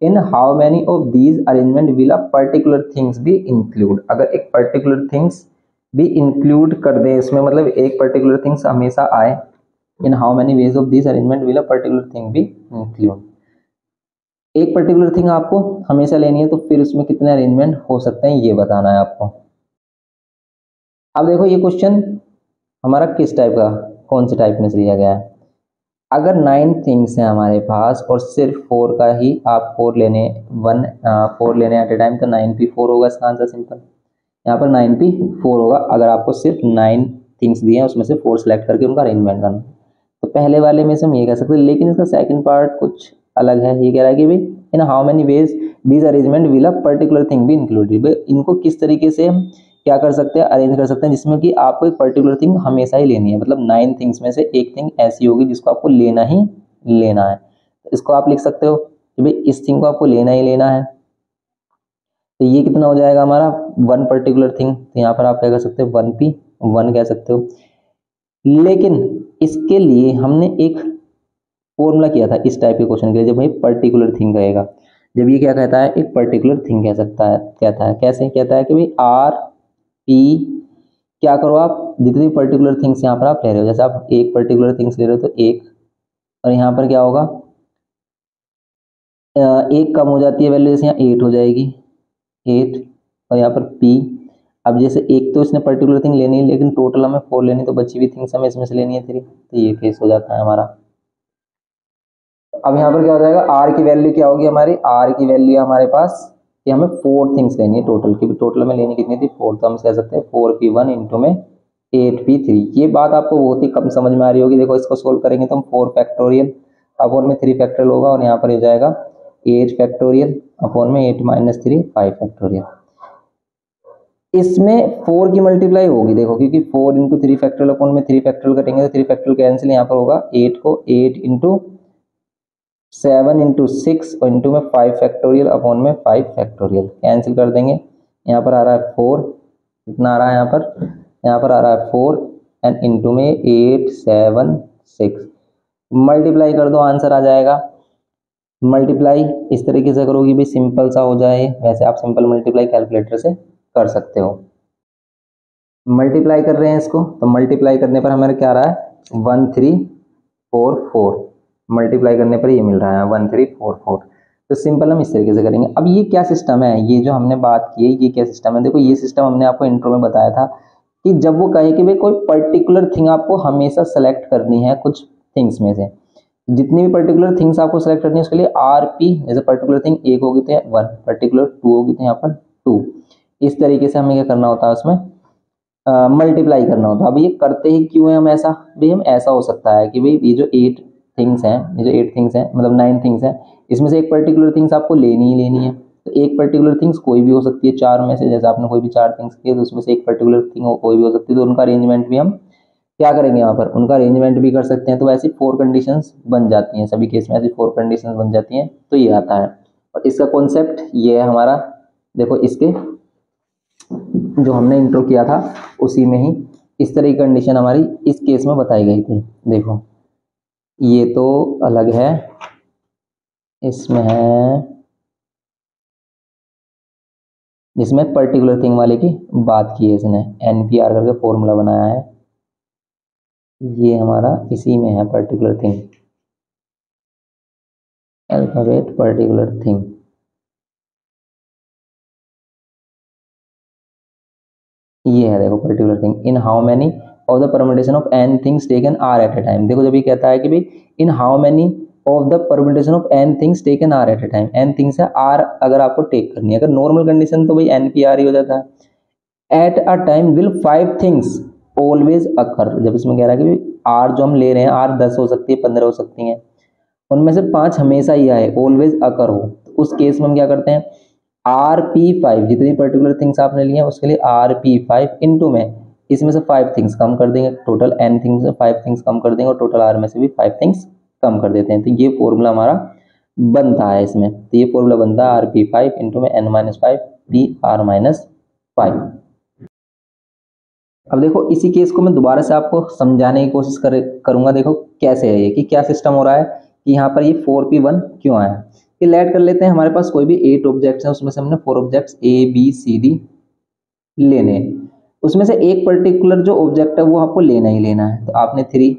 in how many of these arrangement will a particular things be include. अगर एक पर्टिकुलर थिंग्स भी include कर दे इसमें, मतलब एक पर्टिकुलर थिंग्स हमेशा आए, इन how many ways of this arrangement will a particular thing be include. एक पर्टिकुलर थिंग आपको हमेशा लेनी है, तो फिर उसमें कितने अरेंजमेंट हो सकते हैं, ये बताना है आपको। अब देखो, ये क्वेश्चन हमारा किस टाइप का, कौन से टाइप में से लिया गया है। अगर 9 थिंग्स हैं हमारे पास और सिर्फ 4 का ही आप 4 लेने 4 लेने एट ए टाइम, तो 9p4 होगा इसका आंसर। सिंपल, यहाँ पर 9p4 होगा। अगर आपको सिर्फ 9 थिंग्स दिए हैं, उसमें से 4 सेलेक्ट करके उनका अरेंजमेंट करना, तो पहले वाले में से हम ये कह सकते हैं। लेकिन इसका सेकंड पार्ट कुछ अलग है। ये कह रहा है कि भाई, in how many ways this arrangement will a particular thing be included. इनको किस तरीके से हम क्या कर सकते हैं, अरेंज कर सकते हैं, जिसमें कि आपको एक पर्टिकुलर थिंग हमेशा ही लेनी है। मतलब 9 थिंग्स में से एक थिंग ऐसी होगी जिसको आपको लेना ही लेना है। तो इसको आप लिख सकते हो कि भाई इस थिंग को आपको लेना ही लेना है। तो ये कितना हो जाएगा हमारा, 1 पर्टिकुलर थिंग। तो यहाँ पर आप क्या कर सकते हो, 1p1 कह सकते हो। लेकिन इसके लिए हमने एक फॉर्मूला किया था इस टाइप के क्वेश्चन के लिए, जब भाई पर्टिकुलर थिंग कहेगा, जब ये क्या कहता है, एक पर्टिकुलर थिंग कह सकता है, कहता है कैसे, कहता है कि भाई आर पी, क्या करो आप, जितनी पर्टिकुलर थिंग्स यहाँ पर आप ले रहे हो, जैसे आप एक पर्टिकुलर थिंग्स ले रहे हो तो एक, और यहाँ पर क्या होगा, एक कम हो जाती है वैल्यू, जैसे यहाँ 8 हो जाएगी, 8, और यहाँ पर पी। अब जैसे एक तो इसने पर्टिकुलर थिंग लेनी है, लेकिन टोटल हमें 4 लेनी, तो बची हुई थिंग्स हमें इसमें से लेनी है 3, तो ये केस हो जाता है हमारा। अब यहाँ पर क्या हो जाएगा, आर की वैल्यू क्या होगी हमारी, आर की वैल्यू हमारे पास कि हमें 4 थिंग्स लेनी है टोटल की, टोटल में लेनी कितनी थी, 4, तो हम कह सकते हैं 4p1 इंटू में 8p3। ये बात आपको बहुत ही कम समझ में आ रही होगी। देखो, इसको सोल्व करेंगे तो हम 4 फैक्टोरियल अपॉन में 3 फैक्टोरियल होगा, और यहाँ पर हो जाएगा 8 फैक्टोरियल अपॉन में 8 माइनस 3 5 फैक्टोरियल। इसमें 4 की मल्टीप्लाई होगी, देखो, क्योंकि 4 इंटू 3 फैक्टोरियल अपॉन में 3 फैक्टोरियल करेंगे तो 3 फैक्टोरियल कैंसिल, यहाँ पर होगा 8 को 8 इंटू 7 इंटू 6 और इंटू में 5 फैक्टोरियल अपॉन में 5 फैक्टोरियल कैंसिल कर देंगे। यहाँ पर आ रहा है 4, कितना आ रहा है यहाँ पर आ रहा है 4, एंड इंटू में 8 7 6, मल्टीप्लाई कर दो, आंसर आ जाएगा। मल्टीप्लाई इस तरीके से करोगी भी, सिंपल सा हो जाए। वैसे आप सिंपल मल्टीप्लाई कैलकुलेटर से कर सकते हो। मल्टीप्लाई कर रहे हैं इसको, तो मल्टीप्लाई करने पर हमारे क्या आ रहा है, 1344, मल्टीप्लाई करने पर ये मिल रहा है 1344। तो सिंपल हम इस तरीके से करेंगे। अब ये क्या सिस्टम है, ये जो हमने बात की है, ये क्या सिस्टम है, देखो ये सिस्टम हमने आपको इंट्रो में बताया था कि जब वो कहे कि भाई कोई पर्टिकुलर थिंग आपको हमेशा सेलेक्ट करनी है, कुछ थिंग्स में से जितनी भी पर्टिकुलर थिंग्स आपको सेलेक्ट करनी है, उसके लिए आर पी, जैसे पर्टिकुलर थिंग एक होगी तो 1, पर्टिकुलर 2 होगी तो यहाँ पर 2, इस तरीके से हमें क्या करना होता है, उसमें मल्टीप्लाई करना होता है। अब ये करते ही क्यों है हम ऐसा, भाई हम ऐसा हो सकता है कि भाई ये जो 8 थिंग्स हैं, ये जो 8 थिंग्स हैं, मतलब 9 थिंग्स हैं, इसमें से एक पर्टिकुलर थिंग्स आपको लेनी ही लेनी है। तो एक पर्टिकुलर थिंग्स कोई भी हो सकती है 4 में से, जैसे आपने कोई भी 4 थिंग्स किए, तो उसमें से एक पर्टिकुलर थिंग कोई भी हो सकती है, तो उनका अरेंजमेंट भी हम क्या करेंगे, यहाँ पर उनका अरेंजमेंट भी कर सकते हैं। तो ऐसी 4 कंडीशंस बन जाती हैं, सभी केस में ऐसी 4 कंडीशंस बन जाती हैं। तो ये आता है, और इसका कॉन्सेप्ट ये है हमारा। देखो, इसके जो हमने इंट्रो किया था उसी में ही इस तरह की कंडीशन हमारी इस केस में बताई गई थी। देखो, ये तो अलग है, इसमें है जिसमें पर्टिकुलर थिंग वाले की बात की है इसने, NPR करके फॉर्मूला बनाया है, ये हमारा इसी में है particular thing, alphabet particular thing. ये है देखो particular thing, in how many of the permutation of n things taken r at a time. देखो जब ये कहता है कि भाई in how many of the permutation of n things taken r at a time, n things है r अगर आपको टेक करनी है, अगर नॉर्मल कंडीशन तो भाई NPR ही हो जाता है। At a time will 5 things always occur, जब इसमें कह रहा है कि भाई आर जो हम ले रहे हैं, आर 10 हो सकती है, 15 हो सकती हैं, उनमें से 5 हमेशा ही आए, ऑलवेज अकर हो, तो उस केस में हम क्या करते हैं, RP5 जितनी पर्टिकुलर थिंग्स आपने लिए हैं उसके लिए RP5 इंटू में इसमें से 5 थिंग्स कम कर देंगे, टोटल n थिंग्स से 5 थिंग्स कम कर देंगे और टोटल r में से भी 5 थिंग्स कम कर देते हैं। तो ये फॉर्मूला हमारा बनता है इसमें, तो ये फॉर्मूला बनता है RP5 इंटू में n-5 PR-5। अब देखो इसी केस को मैं दोबारा से आपको समझाने की कोशिश करूंगा। देखो कैसे है ये, कि क्या सिस्टम हो रहा है, कि यहाँ पर ये 4P1 क्यों आया। ये लेट कर लेते हैं, हमारे पास कोई भी 8 ऑब्जेक्ट्स हैं, उसमें से हमने 4 ऑब्जेक्ट्स ABCD लेने हैं, उसमें से एक पर्टिकुलर जो ऑब्जेक्ट है वो आपको लेना ही लेना है। तो आपने 3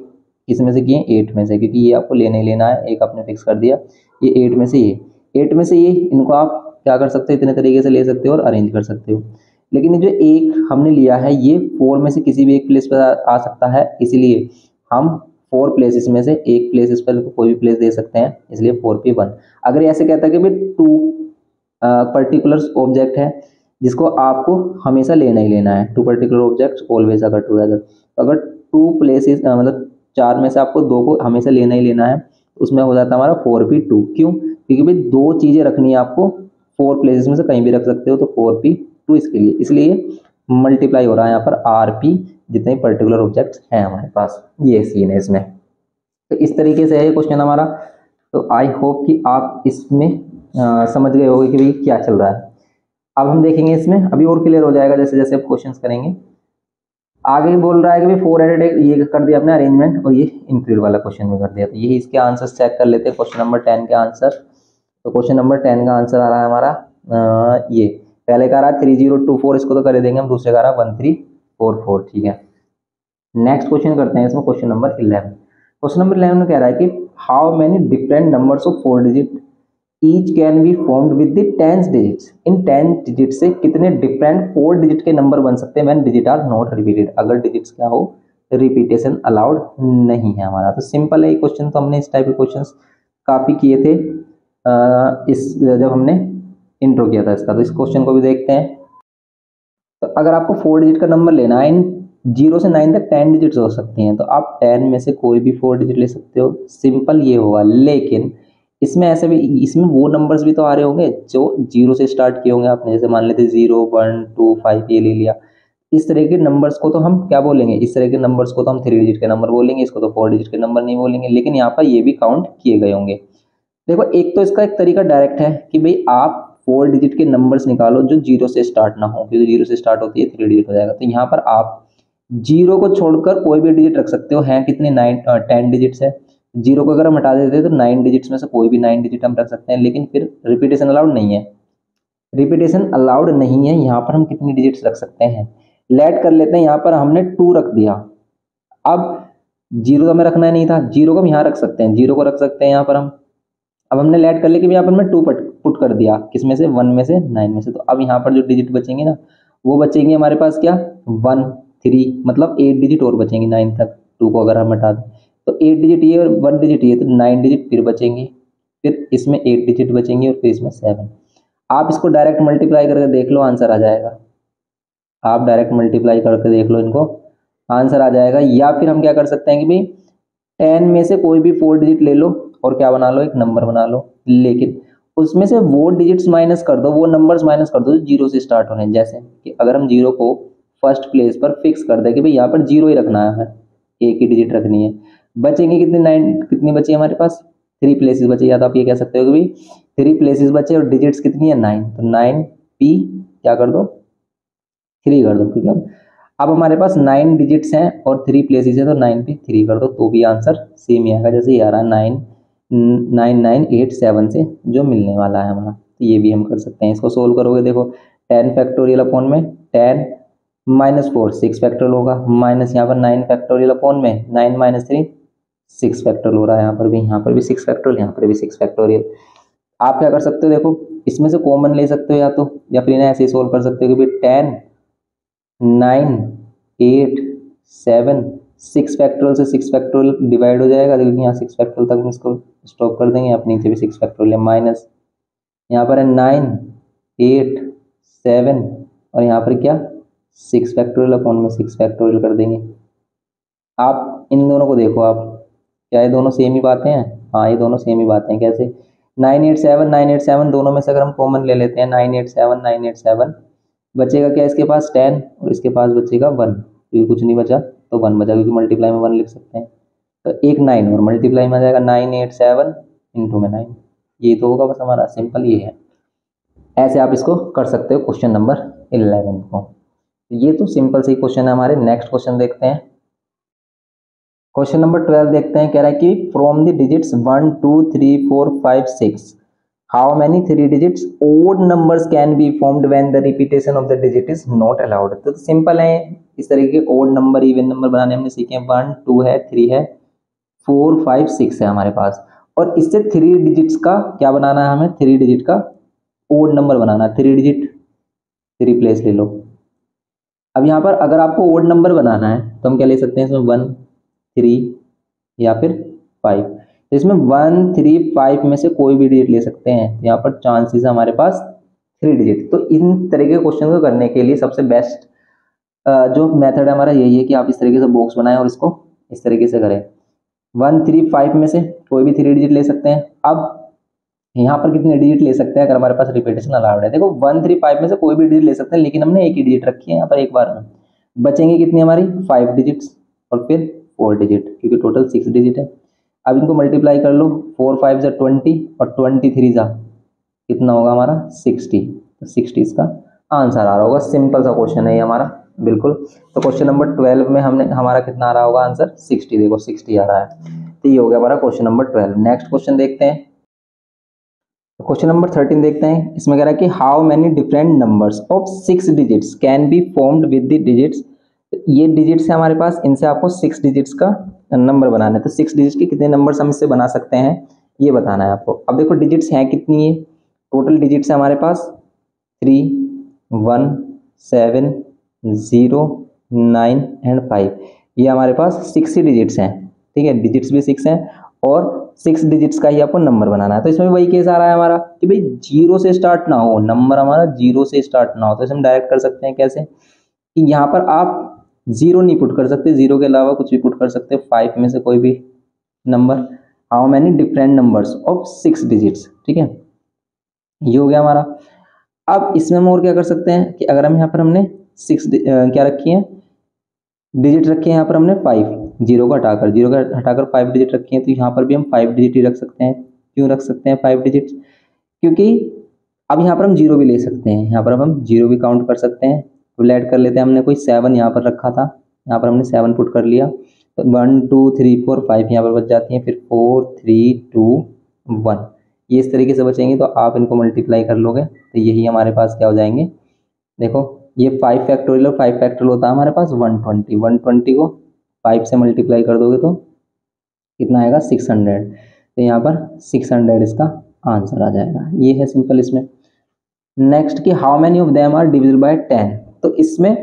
इसमें से किए, 8 में से, क्योंकि ये आपको लेना ही लेना है, एक आपने फिक्स कर दिया, ये 8 में से ये 8 में से ये, इनको आप क्या कर सकते हो, इतने तरीके से ले सकते हो और अरेंज कर सकते हो। लेकिन ये जो एक हमने लिया है ये 4 में से किसी भी एक प्लेस पर आ सकता है, इसलिए हम 4 प्लेसेस में से एक प्लेस इस पर कोई भी प्लेस दे सकते हैं, इसलिए 4P1। अगर ऐसे कहता है कि भाई 2 पर्टिकुलर ऑब्जेक्ट है जिसको आपको हमेशा लेना ही लेना है, 2 पर्टिकुलर ऑब्जेक्ट्स ऑलवेज अगर टुगेदर, अगर 2 प्लेसेस मतलब 4 में से आपको 2 को हमेशा लेना ही लेना है, तो उसमें हो जाता है हमारा 4P2। क्यों, क्योंकि भाई 2 चीज़ें रखनी है आपको, 4 प्लेसेस में से कहीं भी रख सकते हो, तो 4P2 इसके लिए, इसलिए मल्टीप्लाई हो रहा है यहाँ पर RP जितने पर्टिकुलर ऑब्जेक्ट्स हैं हमारे पास, ये सीन है इसमें। तो इस तरीके से है ये क्वेश्चन हमारा। तो आई होप कि आप इसमें समझ गए होंगे कि भाई क्या चल रहा है। अब हम देखेंगे इसमें, अभी और क्लियर हो जाएगा जैसे जैसे आप क्वेश्चंस करेंगे। आगे बोल रहा है कि भाई 4 एडेड, ये कर दिया अपने अरेंजमेंट, और ये इंक्लूड वाला क्वेश्चन भी कर दिया। तो यही इसके आंसर्स चेक कर लेते हैं, क्वेश्चन नंबर 10 के आंसर। तो क्वेश्चन नंबर 10 का आंसर आ रहा है हमारा ये पहले का रहा 3024, इसको तो कर देंगे हम, दूसरे का रहा 1344। ठीक है, नेक्स्ट क्वेश्चन करते हैं इसमें, क्वेश्चन नंबर 11। क्वेश्चन नंबर 11 में कह रहा है कि how many different numbers of 4 digit each can be formed with the 10 digits, in 10 digit से कितने डिफरेंट 4 डिजिट के नंबर बन सकते हैं when digit are not repeated, अगर डिजिट्स क्या हो, रिपीटेशन अलाउड नहीं है हमारा। तो सिंपल है ये क्वेश्चन, तो हमने इस टाइप के क्वेश्चंस काफी किए थे इस जब हमने इंट्रो किया था इसका। तो इस क्वेश्चन को भी देखते हैं। तो अगर आपको 4 डिजिट का नंबर लेना है, इन 0 से 9 तक 10 डिजिट्स हो सकती हैं, तो आप 10 में से कोई भी 4 डिजिट ले सकते हो, सिंपल ये होगा। लेकिन इसमें ऐसे भी, इसमें वो नंबर्स भी तो आ रहे होंगे जो 0 से स्टार्ट किए होंगे आपने, जैसे मान लेते 0 1 2 5 ये ले लिया। इस तरह के नंबर्स को तो हम क्या बोलेंगे, इस तरह के नंबर्स को तो हम 3 डिजिट के नंबर बोलेंगे, इसको तो 4 डिजिट के नंबर नहीं बोलेंगे। लेकिन यहाँ पर ये भी काउंट किए गए होंगे। देखो एक तो इसका एक तरीका डायरेक्ट है कि भाई आप 4 डिजिट के नंबर्स निकालो जो 0 से स्टार्ट ना हो, क्योंकि 0 से स्टार्ट होती है 3 डिजिट हो जाएगा। तो यहाँ पर आप 0 को छोड़कर कोई भी डिजिट रख सकते हो, हैं कितने 10 डिजिट्स है। 0 को अगर हम हटा देते हैं तो 9 डिजिट्स में से कोई भी 9 डिजिट हम रख सकते हैं, लेकिन फिर रिपीटेशन अलाउड नहीं है। रिपीटेशन अलाउड नहीं है, यहाँ पर हम कितनी डिजिट्स रख सकते हैं, लेट कर लेते हैं। यहाँ पर हमने 2 रख दिया, अब 0 तो हमें रखना ही नहीं था, 0 को हम यहाँ रख सकते हैं, 0 को रख सकते हैं यहाँ पर हम। अब हमने लेट कर लिया कि यहाँ पर मैं 2 पुट कर दिया, किसमें से, 1 में से 9 में से। तो अब यहाँ पर जो डिजिट बचेंगे ना, वो बचेंगे हमारे पास क्या, 1 3, मतलब 8 डिजिट और बचेंगे 9 तक। 2 को अगर हम हटा दें तो 8 डिजिट ये और 1 डिजिट ये, तो 9 डिजिट फिर बचेंगे, फिर इसमें 8 डिजिट बचेंगे और फिर इसमें 7। आप इसको डायरेक्ट मल्टीप्लाई करके देख लो, आंसर आ जाएगा। आप डायरेक्ट मल्टीप्लाई करके देख लो इनको, आंसर आ जाएगा। या फिर हम क्या कर सकते हैं कि भाई 10 में से कोई भी 4 डिजिट ले लो और क्या बना लो, एक नंबर बना लो, लेकिन उसमें से वो डिजिट्स माइनस कर दो, वो नंबर्स माइनस कर दो जो 0 से स्टार्ट होने। जैसे कि अगर हम 0 को फर्स्ट प्लेस पर फिक्स कर दे कि भाई यहाँ पर 0 ही रखना है, एक ही डिजिट रखनी है, बचेंगे कितने, 9, कितनी बची हमारे पास, 3 प्लेसेस बचे। या तो आप ये कह सकते हो कि भाई 3 प्लेसेस बचे और डिजिट्स कितनी है, 9, तो 9P क्या कर दो, 3 कर दो, क्योंकि अब हमारे पास 9 डिजिट्स हैं और 3 प्लेसेस है, तो 9P 3 कर दो, तो भी आंसर सेम ही आएगा जैसे ये आ रहा है 99987 से जो मिलने वाला है हमारा। तो ये भी हम कर सकते हैं, इसको सोल्व करोगे देखो 10 फैक्टोरियल अपॉन में 10 माइनस 4 6 फैक्टोरियल होगा, माइनस यहाँ पर 9 फैक्टोरियल अपॉन में 9 माइनस 3 6 फैक्टोरियल हो रहा है, यहाँ पर भी 6 फैक्टोरियल, यहाँ पर भी 6 फैक्टोरियल। आप क्या कर सकते हो, देखो इसमें से कॉमन ले सकते हो या फिर इन्हें ऐसे ही सोल्व कर सकते हो कि 10 9 8 7 6 फैक्टोरियल से 6 फैक्टोरियल डिवाइड हो जाएगा, क्योंकि यहाँ 6 फैक्टोरियल तक हम इसको स्टॉप कर देंगे, अपने नीचे भी 6 फैक्टोरियल है, माइनस यहाँ पर है 9 8 7 और यहाँ पर क्या 6 फैक्टोरियल अपॉन में 6 फैक्टोरियल कर देंगे। आप इन दोनों को देखो, आप क्या ये दोनों सेम ही बातें हैं? हाँ, ये दोनों सेम ही बातें हैं। कैसे? 9 8 7 दोनों में से अगर हम कॉमन ले लेते हैं 9 8 7 बचेगा क्या इसके पास 10 और इसके पास बचेगा 1, क्योंकि कुछ नहीं बचा तो 1 बचा, क्योंकि मल्टीप्लाई में 1 लिख सकते हैं। तो एक 9 और मल्टीप्लाई में आ जाएगा 9 8 7 इंटू में 9, ये तो होगा बस हमारा, सिंपल ये है। ऐसे आप इसको कर सकते हो क्वेश्चन नंबर 11 को। ये तो सिंपल सी क्वेश्चन है हमारे। नेक्स्ट क्वेश्चन देखते हैं, क्वेश्चन नंबर 12 देखते हैं। कह रहा है कि from the digits 1 2 3 4 5 6 how many 3 digits odd numbers can be formed when the repetition of the digit is not allowed. तो सिंपल है, इस तरीके के ओड नंबर इवन नंबर बनाने हमने सीखे हैं। 1 2 है, 3 है, 4 5 6 है हमारे पास, और इससे 3 डिजिट्स का क्या बनाना है हमें, 3 डिजिट का ओड नंबर बनाना है। 3 डिजिट 3 प्लेस ले लो। अब यहाँ पर अगर आपको ओड नंबर बनाना है तो हम क्या ले सकते हैं इसमें 1 3 या फिर 5। तो इसमें 1 3 5 में से कोई भी डिजिट ले सकते हैं। यहाँ पर चांसेस है हमारे पास 3 डिजिट। तो इन तरह के क्वेश्चन को करने के लिए सबसे बेस्ट जो मेथड है हमारा यही है कि आप इस तरीके से बॉक्स बनाएं और इसको इस तरीके से करें। 1 3 5 में से कोई भी 3 डिजिट ले सकते हैं। अब यहाँ पर कितने डिजिट ले सकते हैं अगर हमारे पास रिपीटेशन अलाउड है? देखो 1 3 5 में से कोई भी डिजिट ले सकते हैं, लेकिन हमने एक ही डिजिट रखी है यहाँ पर एक बार में। बचेंगे कितनी हमारी 5 डिजिट्स और फिर 4 डिजिट, क्योंकि टोटल 6 डिजिट है। अब इनको मल्टीप्लाई कर लो, 4 5 जा 20 और 23 जा कितना होगा हमारा 60। तो 60 इसका आंसर आ रहा होगा। सिंपल सा क्वेश्चन है ये हमारा, बिल्कुल। तो क्वेश्चन नंबर 12 में हमने हमारा कितना आ रहा होगा आंसर 60, देखो 60 आ रहा है। तो ये हो गया हमारा क्वेश्चन नंबर 12। नेक्स्ट क्वेश्चन देखते हैं, क्वेश्चन नंबर 13 देखते हैं। इसमें कह रहा है कि how many different numbers of 6 digits can be formed with the digits. ये डिजिट्स है हमारे पास, इनसे आपको 6 डिजिट्स का नंबर बनाना है। तो 6 डिजिट्स के कितने नंबर्स हम इससे बना सकते हैं ये बताना है आपको। अब देखो डिजिट्स हैं कितनी है, टोटल डिजिट्स है हमारे पास 3 1 7 0 9 एंड 5। ये हमारे पास 6 ही डिजिट्स हैं, ठीक है। डिजिट्स भी 6 हैं और 6 डिजिट्स का ही आपको नंबर बनाना है। तो इसमें वही केस आ रहा है हमारा कि भाई 0 से स्टार्ट ना हो, नंबर हमारा 0 से स्टार्ट ना हो। तो इसे हम डायरेक्ट कर सकते हैं कैसे कि यहाँ पर आप 0 नहीं पुट कर सकते, 0 के अलावा कुछ भी पुट कर सकते हैं, 5 में से कोई भी number. How many different numbers of 6 digits, ठीक है, ये हो गया हमारा। अब इसमें हम और क्या कर सकते हैं कि अगर हम यहाँ पर हमने 6 क्या रखी है डिजिट रखी है, यहाँ पर हमने 5 जीरो को हटाकर 5 डिजिट रखी है। तो यहाँ पर भी हम 5 डिजिट ही रख सकते हैं। क्यों रख सकते हैं 5 डिजिट? क्योंकि अब यहाँ पर हम 0 भी ले सकते हैं, यहाँ पर अब हम 0 भी काउंट कर सकते हैं। तो ऐड कर लेते हैं, हमने कोई 7 यहाँ पर रखा था, यहाँ पर हमने 7 पुट कर लिया। तो 1 2 3 4 5 यहाँ पर बच जाती हैं, फिर 4 3 2 1 ये इस तरीके से बचेंगे। तो आप इनको मल्टीप्लाई कर लोगे तो यही हमारे पास क्या हो जाएंगे, देखो ये 5 फैक्टोरियल और 5 फैक्टोरियल होता है हमारे पास 120। 120 को 5 से मल्टीप्लाई कर दोगे तो कितना आएगा 600। तो यहाँ पर 600 इसका आंसर आ जाएगा। ये है सिंपल इसमें। नेक्स्ट कि how many of them are divisible by 10। तो इसमें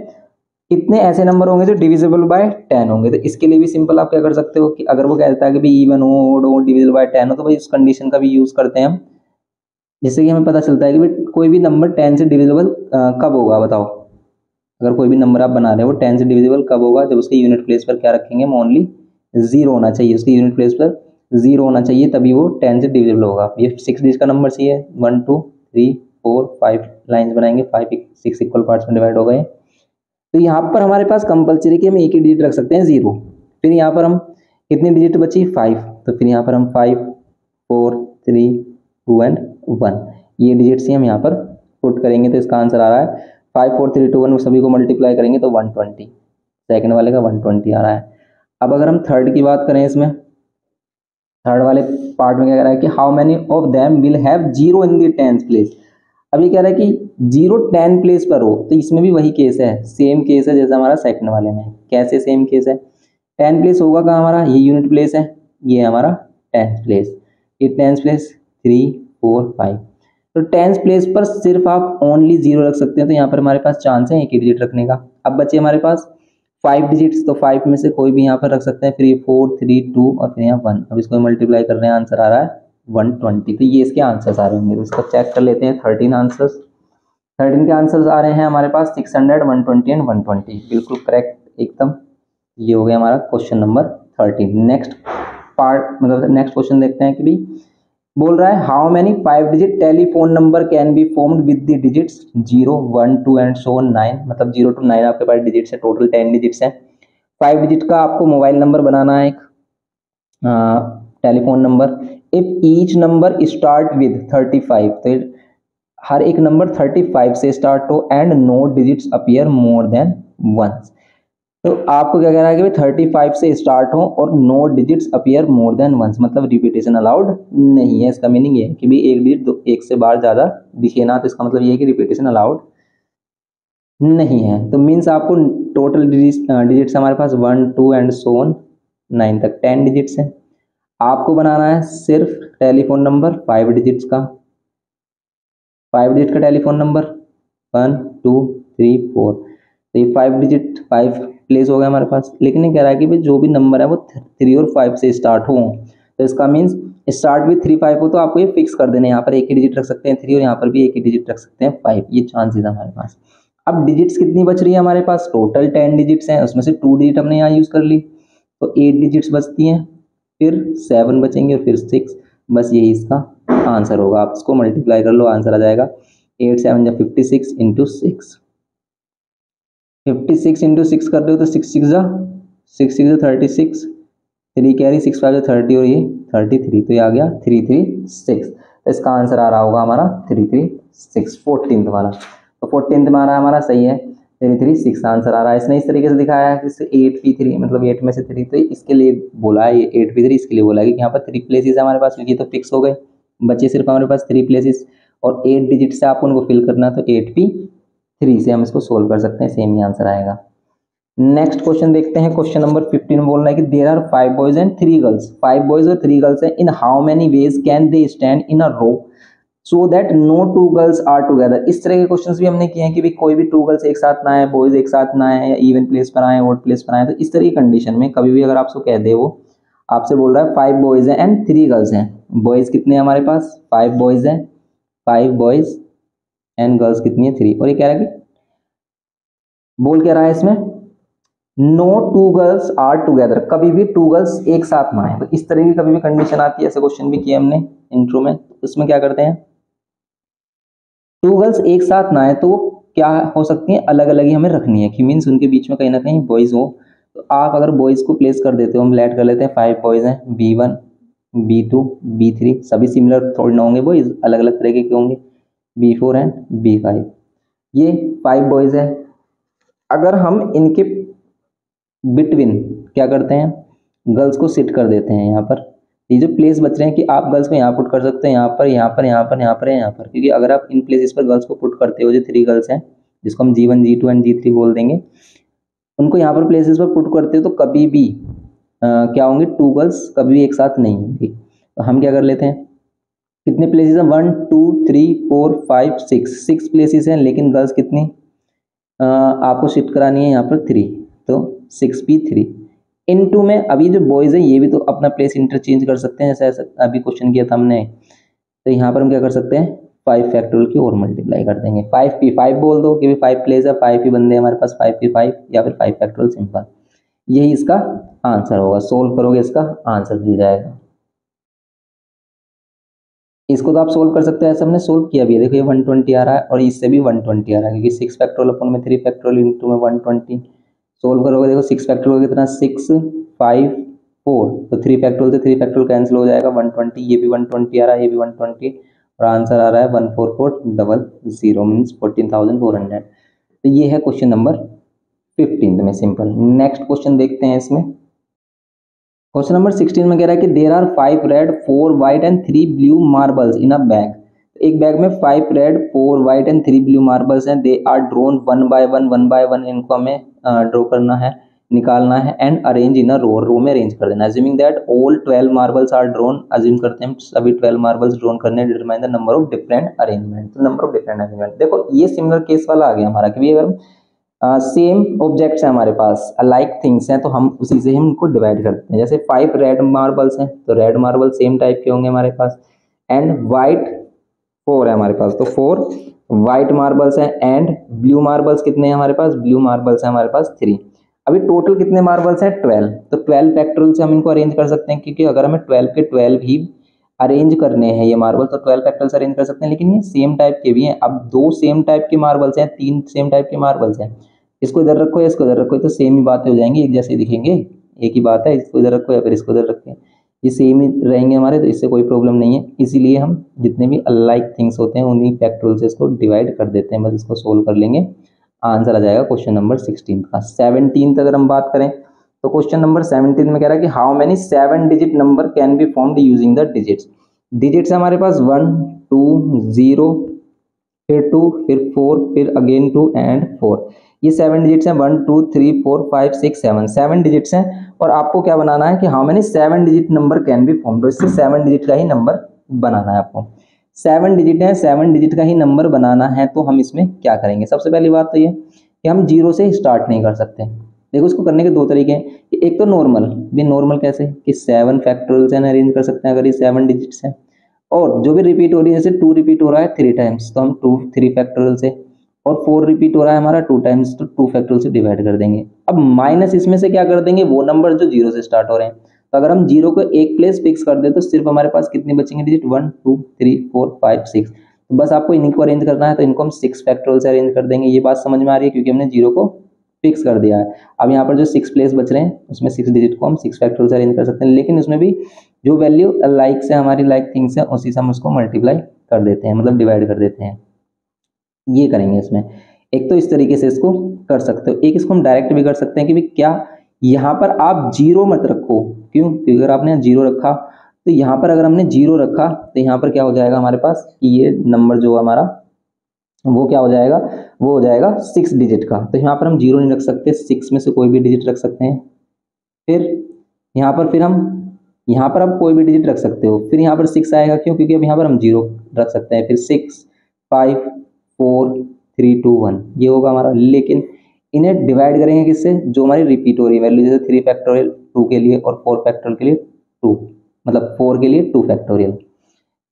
कितने ऐसे नंबर होंगे जो डिविजिबल बाय 10 होंगे। तो इसके लिए भी सिंपल आप क्या कर सकते हो कि अगर वो कहता है कि भाई इवन हो ओड हो डिविजिबल बाय 10 हो, तो भाई उस कंडीशन का भी यूज़ करते हैं हम, जिससे कि हमें पता चलता है कि भाई कोई भी नंबर 10 से डिविजिबल कब होगा। बताओ, अगर कोई भी नंबर आप बना रहे हो 10 से डिविजिबल कब होगा? जब उसके यूनिट प्लेस पर क्या रखेंगे, हम ओनली 0 होना चाहिए, उसके यूनिट प्लेस पर 0 होना चाहिए, तभी वो 10 से डिविजिबल होगा। ये 6 डिजिट का नंबर चाहिए, 1 2 3 4 5 लाइन्स बनाएंगे, 6 इक्वल पार्ट्स में डिवाइड हो गए। तो यहाँ पर हमारे पास कंपलसरी कि हम एक ही डिजिट रख सकते हैं 0। फिर यहाँ पर हम कितनी डिजिट बची 5, तो फिर यहाँ पर हम 5 4 3 2 एंड 1 ये डिजिट्स ही हम यहाँ पर पुट करेंगे। तो इसका आंसर आ रहा है 5 4 3 2 1 सभी को मल्टीप्लाई करेंगे तो 120, सेकंड वाले का 120 आ रहा है। अब अगर हम थर्ड की बात करें, इसमें थर्ड वाले पार्ट में क्या कह रहा है कि how many of them will have 0 in the 10th place. अब ये कह रहा है कि 0 10 प्लेस पर हो, तो इसमें भी वही केस है, सेम केस है जैसा हमारा सेकंड वाले में। कैसे सेम केस है? 10 प्लेस होगा कहाँ हमारा, ये यूनिट प्लेस है, ये हमारा 10th प्लेस, ये 10th प्लेस 3 4 5। तो 10th प्लेस पर सिर्फ आप ओनली 0 रख सकते हैं, तो यहाँ पर हमारे पास चांस है एक ही डिजिट रखने का। अब बचे हमारे पास 5 डिजिट्स, तो 5 में से कोई भी यहाँ पर रख सकते हैं, फिर ये 4 3 2 और फिर यहाँ 1। अब इसको मल्टीप्लाई कर रहे हैं, आंसर आ रहा है 120। तो ये इसके आंसर्स आ रहे होंगे, तो इसका चेक कर लेते हैं। 13 आंसर्स, 13 के आंसर्स आ रहे हैं हमारे पास 600 120 एंड 120, बिल्कुल करेक्ट एकदम। ये हो गया हमारा क्वेश्चन नंबर 13। नेक्स्ट पार्ट मतलब नेक्स्ट क्वेश्चन देखते हैं कि भी बोल रहा है how many 5 digit telephone number can be formed with the digits 0 1 2 and so 9। मतलब 0 to 9 आपके पास डिजिट्स है, टोटल 10 डिजिट्स है। 5 डिजिट का आपको मोबाइल नंबर बनाना है, एक telephone number. If each number start with 35, तो हर एक नंबर 35 से स्टार्ट हो and no digits appear more than once. तो आपको क्या कहना है कि 35 से स्टार्ट हो और no digits appear more than once, मतलब रिपीटेशन अलाउड नहीं है। इसका मीनिंग ये है कि भी एक डिजिट एक से बार ज़्यादा दिखे ना, तो इसका मतलब ये है कि रिपीटेशन अलाउड नहीं है। तो मीन्स आपको टोटल डिजिट्स हमारे पास 1 2 एंड सो 9 तक 10 डिजिट्स हैं। आपको बनाना है सिर्फ टेलीफोन नंबर 5 डिजिट्स का, 5 डिजिट का टेलीफोन नंबर 1 2 3 4। तो ये 5 डिजिट 5 प्लेस हो गया हमारे पास। लेकिन ये कह रहा है कि भाई जो भी नंबर है वो 3 और 5 से स्टार्ट हो, तो इसका मीन्स स्टार्ट विथ 3 5 हो, तो आपको ये फिक्स कर देना है। यहाँ पर एक ही डिजिट रख सकते हैं 3 और यहाँ पर भी एक ही डिजिट रख सकते हैं 5, ये चांसेस हमारे पास। अब डिजिट्स कितनी बच रही है हमारे पास? टोटल 10 डिजिट्स हैं, उसमें से 2 डिजिट हमने यहाँ यूज कर ली, तो 8 डिजिट्स बचती हैं, फिर 7 बचेंगे और फिर 6। बस यही इसका आंसर होगा। आप इसको मल्टीप्लाई कर लो, आंसर आ जाएगा 8 7 जा 56 इंटू 6। 56 इंटू 6 कर दो तो 6 6 जा 36, 3 कैरी 6 5 जा 30 और ये 33, तो ये आ गया 336। तो इसका आंसर आ रहा होगा हमारा 336, 14th वाला। तो 14th में आ रहा है हमारा, सही है 336 आंसर आ रहा है। इसने इस तरीके से दिखाया है कि 8p3 मतलब 8 में से 3, तो इसके लिए बोला है, ये 8p3 इसके लिए बोला है कि यहाँ पर 3 प्लेसेस है हमारे पास, क्योंकि तो फिक्स हो गए, बचे सिर्फ हमारे पास 3 प्लेसेस और 8 डिजिट से आपको उनको फिल करना, तो 8p3 से हम इसको सोल्व कर सकते हैं, सेम ही आंसर आएगा। नेक्स्ट क्वेश्चन देखते हैं। क्वेश्चन नंबर 15 में बोल रहा है कि there are 5 boys and 3 girls, 5 boys और 3 गर्ल्स हैं, in how many ways can they stand in a row so that no 2 girls are together. इस तरह के क्वेश्चंस भी हमने किए हैं कि भाई कोई भी 2 गर्ल्स एक साथ ना आए, बॉयज एक साथ ना आए, या इवन प्लेस पर आए, ऑड प्लेस पर आए। तो इस तरह की कंडीशन में कभी भी अगर आपको कह दे, वो आपसे बोल रहा है 5 बॉयज हैं एंड 3 गर्ल्स हैं। बॉयज कितने हैं हमारे पास? 5 बॉयज हैं, 5 बॉयज एंड गर्ल्स कितनी है? 3। और ये कह रहा है कि बोल क्या रहा है इसमें, नो 2 गर्ल्स आर टुगेदर, कभी भी 2 गर्ल्स एक साथ ना आए। तो इस तरह की कभी भी कंडीशन आती है, ऐसे क्वेश्चन भी किए हमने इंट्रो में। उसमें क्या करते हैं, 2 गर्ल्स एक साथ ना आए तो वो क्या हो सकती हैं, अलग अलग ही हमें रखनी है, कि मीन्स उनके बीच में कहीं ना कहीं बॉयज हो। तो आप अगर बॉयज को प्लेस कर देते हो, हम लेट कर लेते हैं 5 बॉयज हैं, B1 B2 B3, सभी सिमिलर थोड़ी ना होंगे, बॉयज अलग अलग तरीके के होंगे, B4 एंड B5। ये 5 बॉयज है, अगर हम इनके बिटवीन क्या करते हैं, गर्ल्स को सिट कर देते हैं यहाँ पर। ये जो प्लेस बच रहे हैं कि आप गर्ल्स को यहाँ पुट कर सकते हैं, यहाँ पर यहाँ पर यहाँ पर यहाँ पर यहाँ पर, क्योंकि अगर आप इन प्लेसेस पर गर्ल्स को पुट करते हो, जो 3 गर्ल्स हैं जिसको हम G1 G2 एंड G3 बोल देंगे, उनको यहाँ पर प्लेसेस पर पुट करते हो तो कभी भी क्या होंगे, 2 गर्ल्स कभी भी एक साथ नहीं होंगी। तो हम क्या कर लेते हैं, कितने प्लेसेस हैं, 1 2 3 4 5 6 प्लेसेस हैं, लेकिन गर्ल्स कितनी आपको शिफ्ट करानी है यहाँ पर 3, तो 6p3 इनटू में। अभी जो बॉयज है ये भी तो अपना प्लेस इंटरचेंज कर सकते हैं, जैसे अभी क्वेश्चन किया था हमने। तो यहाँ पर हम क्या कर सकते हैं, 5 फैक्टोरियल की और मल्टीप्लाई कर देंगे, 5p5 बोल दो कि 5 प्लेस है, 5 ही बंदे हमारे पास, 5p5 या फिर 5 फैक्टोरियल सिंपल, यही इसका आंसर होगा। सोल्व करोगे इसका आंसर मिल जाएगा। इसको तो आप सोल्व कर सकते हैं, ऐसा हमने सोल्व किया भी है, देखो ये 120 आ रहा है और इससे भी 120 आ रहा है, क्योंकि 6 फैक्टोरियल अपन में 3 फैक्टोरियल इंटू में 120। सोल्व करोगे देखो 6 फैक्टोरियल कितना, 6 5 4, तो 3 फैक्टोरियल से 3 फैक्टोरियल कैंसिल हो जाएगा, 120, ये भी 120 आ रहा है, ये भी 120, और आंसर आ रहा है 14400 मीन्स 14,400। तो ये है क्वेश्चन नंबर 15 में सिंपल। नेक्स्ट क्वेश्चन देखते हैं इसमें। क्वेश्चन नंबर 16 में कह रहा है कि there are 5 red 4 white and 3 blue marbles in a bag, एक बैग में 5 red 4 white and 3 blue marbles हैं। They are drawn one by one, इनको हमें ड्रॉ करना है, निकालना है एंड अरेंज इन अ रो में अरेंज कर देना। Assuming that all 12 marbles are drawn, assume करते हैं सभी 12 मार्बल्स ड्रॉन करने, determine the number of different arrangement. तो नंबर ऑफ डिफरेंट अरेंजमेंट, देखो ये सिमिलर केस वाला आ गया हमारा कि अगर सेम ऑब्जेक्ट्स हैं हमारे पास, अलाइक थिंग्स हैं, तो हम उसी से हम इनको डिवाइड करते हैं। जैसे 5 रेड मार्बल्स हैं तो रेड मार्बल सेम टाइप के होंगे हमारे पास, एंड वाइट 4 है हमारे पास तो 4 वाइट मार्बल्स हैं, एंड ब्लू मार्बल्स कितने हैं हमारे पास, ब्लू मार्बल्स हैं हमारे पास 3। अभी टोटल कितने मार्बल्स हैं 12, तो 12 फैक्टोरियल से हम इनको अरेंज कर सकते हैं, क्योंकि अगर हमें 12 के 12 ही अरेंज करने हैं ये मार्बल तो 12 फैक्टोरियल से अरेंज कर सकते हैं, लेकिन ये सेम टाइप के भी हैं। अब 2 सेम टाइप के मार्बल्स हैं, 3 सेम टाइप के मार्बल्स हैं, इसको इधर रखो या इसको इधर रखो, तो सेम ही बातें हो जाएंगी, एक जैसे दिखेंगे, एक ही बात है, इसको इधर रखो या फिर इसको इधर रखें, ये सेम ही रहेंगे हमारे, तो इससे कोई प्रॉब्लम नहीं है। इसीलिए हम जितने भी अलाइक थिंग्स होते हैं उन्हीं फैक्टोरियल से इसको डिवाइड कर देते हैं, बस इसको सोल्व कर लेंगे, आंसर आ जाएगा क्वेश्चन नंबर 16 का। 17 अगर हम बात करें तो क्वेश्चन नंबर 17 में कह रहा है कि how many 7 digit number can be formed using the digits. Digits हमारे पास 1 2 0 फिर 2 फिर 4 फिर अगेन 2 एंड 4, ये 7 डिजिट्स हैं, 1 2 3 4 5 6 7, 7 डिजिट्स हैं। और आपको क्या बनाना है कि how many 7 digit number can be formed, इससे 7 डिजिट का ही नंबर बनाना है आपको। 7 डिजिट है, 7 डिजिट का ही नंबर बनाना है, तो हम इसमें क्या करेंगे। सबसे पहली बात तो ये कि हम 0 से स्टार्ट नहीं कर सकते। देखो इसको करने के 2 तरीके हैं, एक तो नॉर्मल, भी नॉर्मल कैसे कि 7 फैक्टोरियल से अरेंज कर सकते हैं अगर ये 7 डिजिट्स हैं, और जो भी रिपीट हो रही है, जैसे 2 रिपीट हो रहा है 3 टाइम्स तो हम 2 3 फैक्टोरियल से, और 4 रिपीट हो रहा है हमारा 2 टाइम्स तो 2 फैक्टोरियल से डिवाइड कर देंगे। अब माइनस इसमें से क्या कर देंगे, वो नंबर जो 0 से स्टार्ट हो रहे हैं, तो अगर हम 0 को एक प्लेस फिक्स कर दे तो सिर्फ हमारे पास कितनी बचेंगे डिजिट, 1 2 3 4 5 6, तो बस आपको इन्हीं को अरेंज करना है, तो इनको हम 6 फैक्टोरियल से अरेंज कर देंगे। ये बात समझ में आ रही है, क्योंकि हमने 0 को फिक्स कर दिया है। अब यहाँ पर जो 6 प्लेस बच रहे हैं उसमें 6 डिजिट को हम 6 फैक्टोरियल से अरेंज कर सकते हैं, लेकिन उसमें भी जो वैल्यू लाइक से हमारी लाइक थिंग्स है उसी से हम उसको मल्टीप्लाई कर देते हैं, मतलब डिवाइड कर देते हैं। ये करेंगे इसमें, एक तो इस तरीके से इसको कर सकते हो, एक इसको हम डायरेक्ट भी कर सकते हैं कि भाई क्या यहाँ पर आप 0 मत रखो, क्यों, क्योंकि अगर आपने 0 रखा तो यहाँ पर अगर हमने 0 रखा तो यहाँ पर क्या हो जाएगा हमारे पास कि ये नंबर जो हमारा वो क्या हो जाएगा, वो हो जाएगा 6 डिजिट का, तो यहाँ पर हम 0 नहीं रख सकते, 6 में से कोई भी डिजिट रख सकते हैं। फिर यहाँ पर फिर हम यहाँ पर आप कोई भी डिजिट रख सकते हो, फिर यहाँ पर 6 आएगा, क्यों, क्योंकि अब यहाँ पर हम 0 रख सकते हैं, फिर 6 5 4 3 2 1 ये होगा हमारा। लेकिन इन्हें डिवाइड करेंगे किससे, जो हमारी रिपीट हो रही वैल्यू, जैसे 3 फैक्टोरियल 2 के लिए और 4 फैक्टोरियल के लिए 2, मतलब 4 के लिए 2 फैक्टोरियल,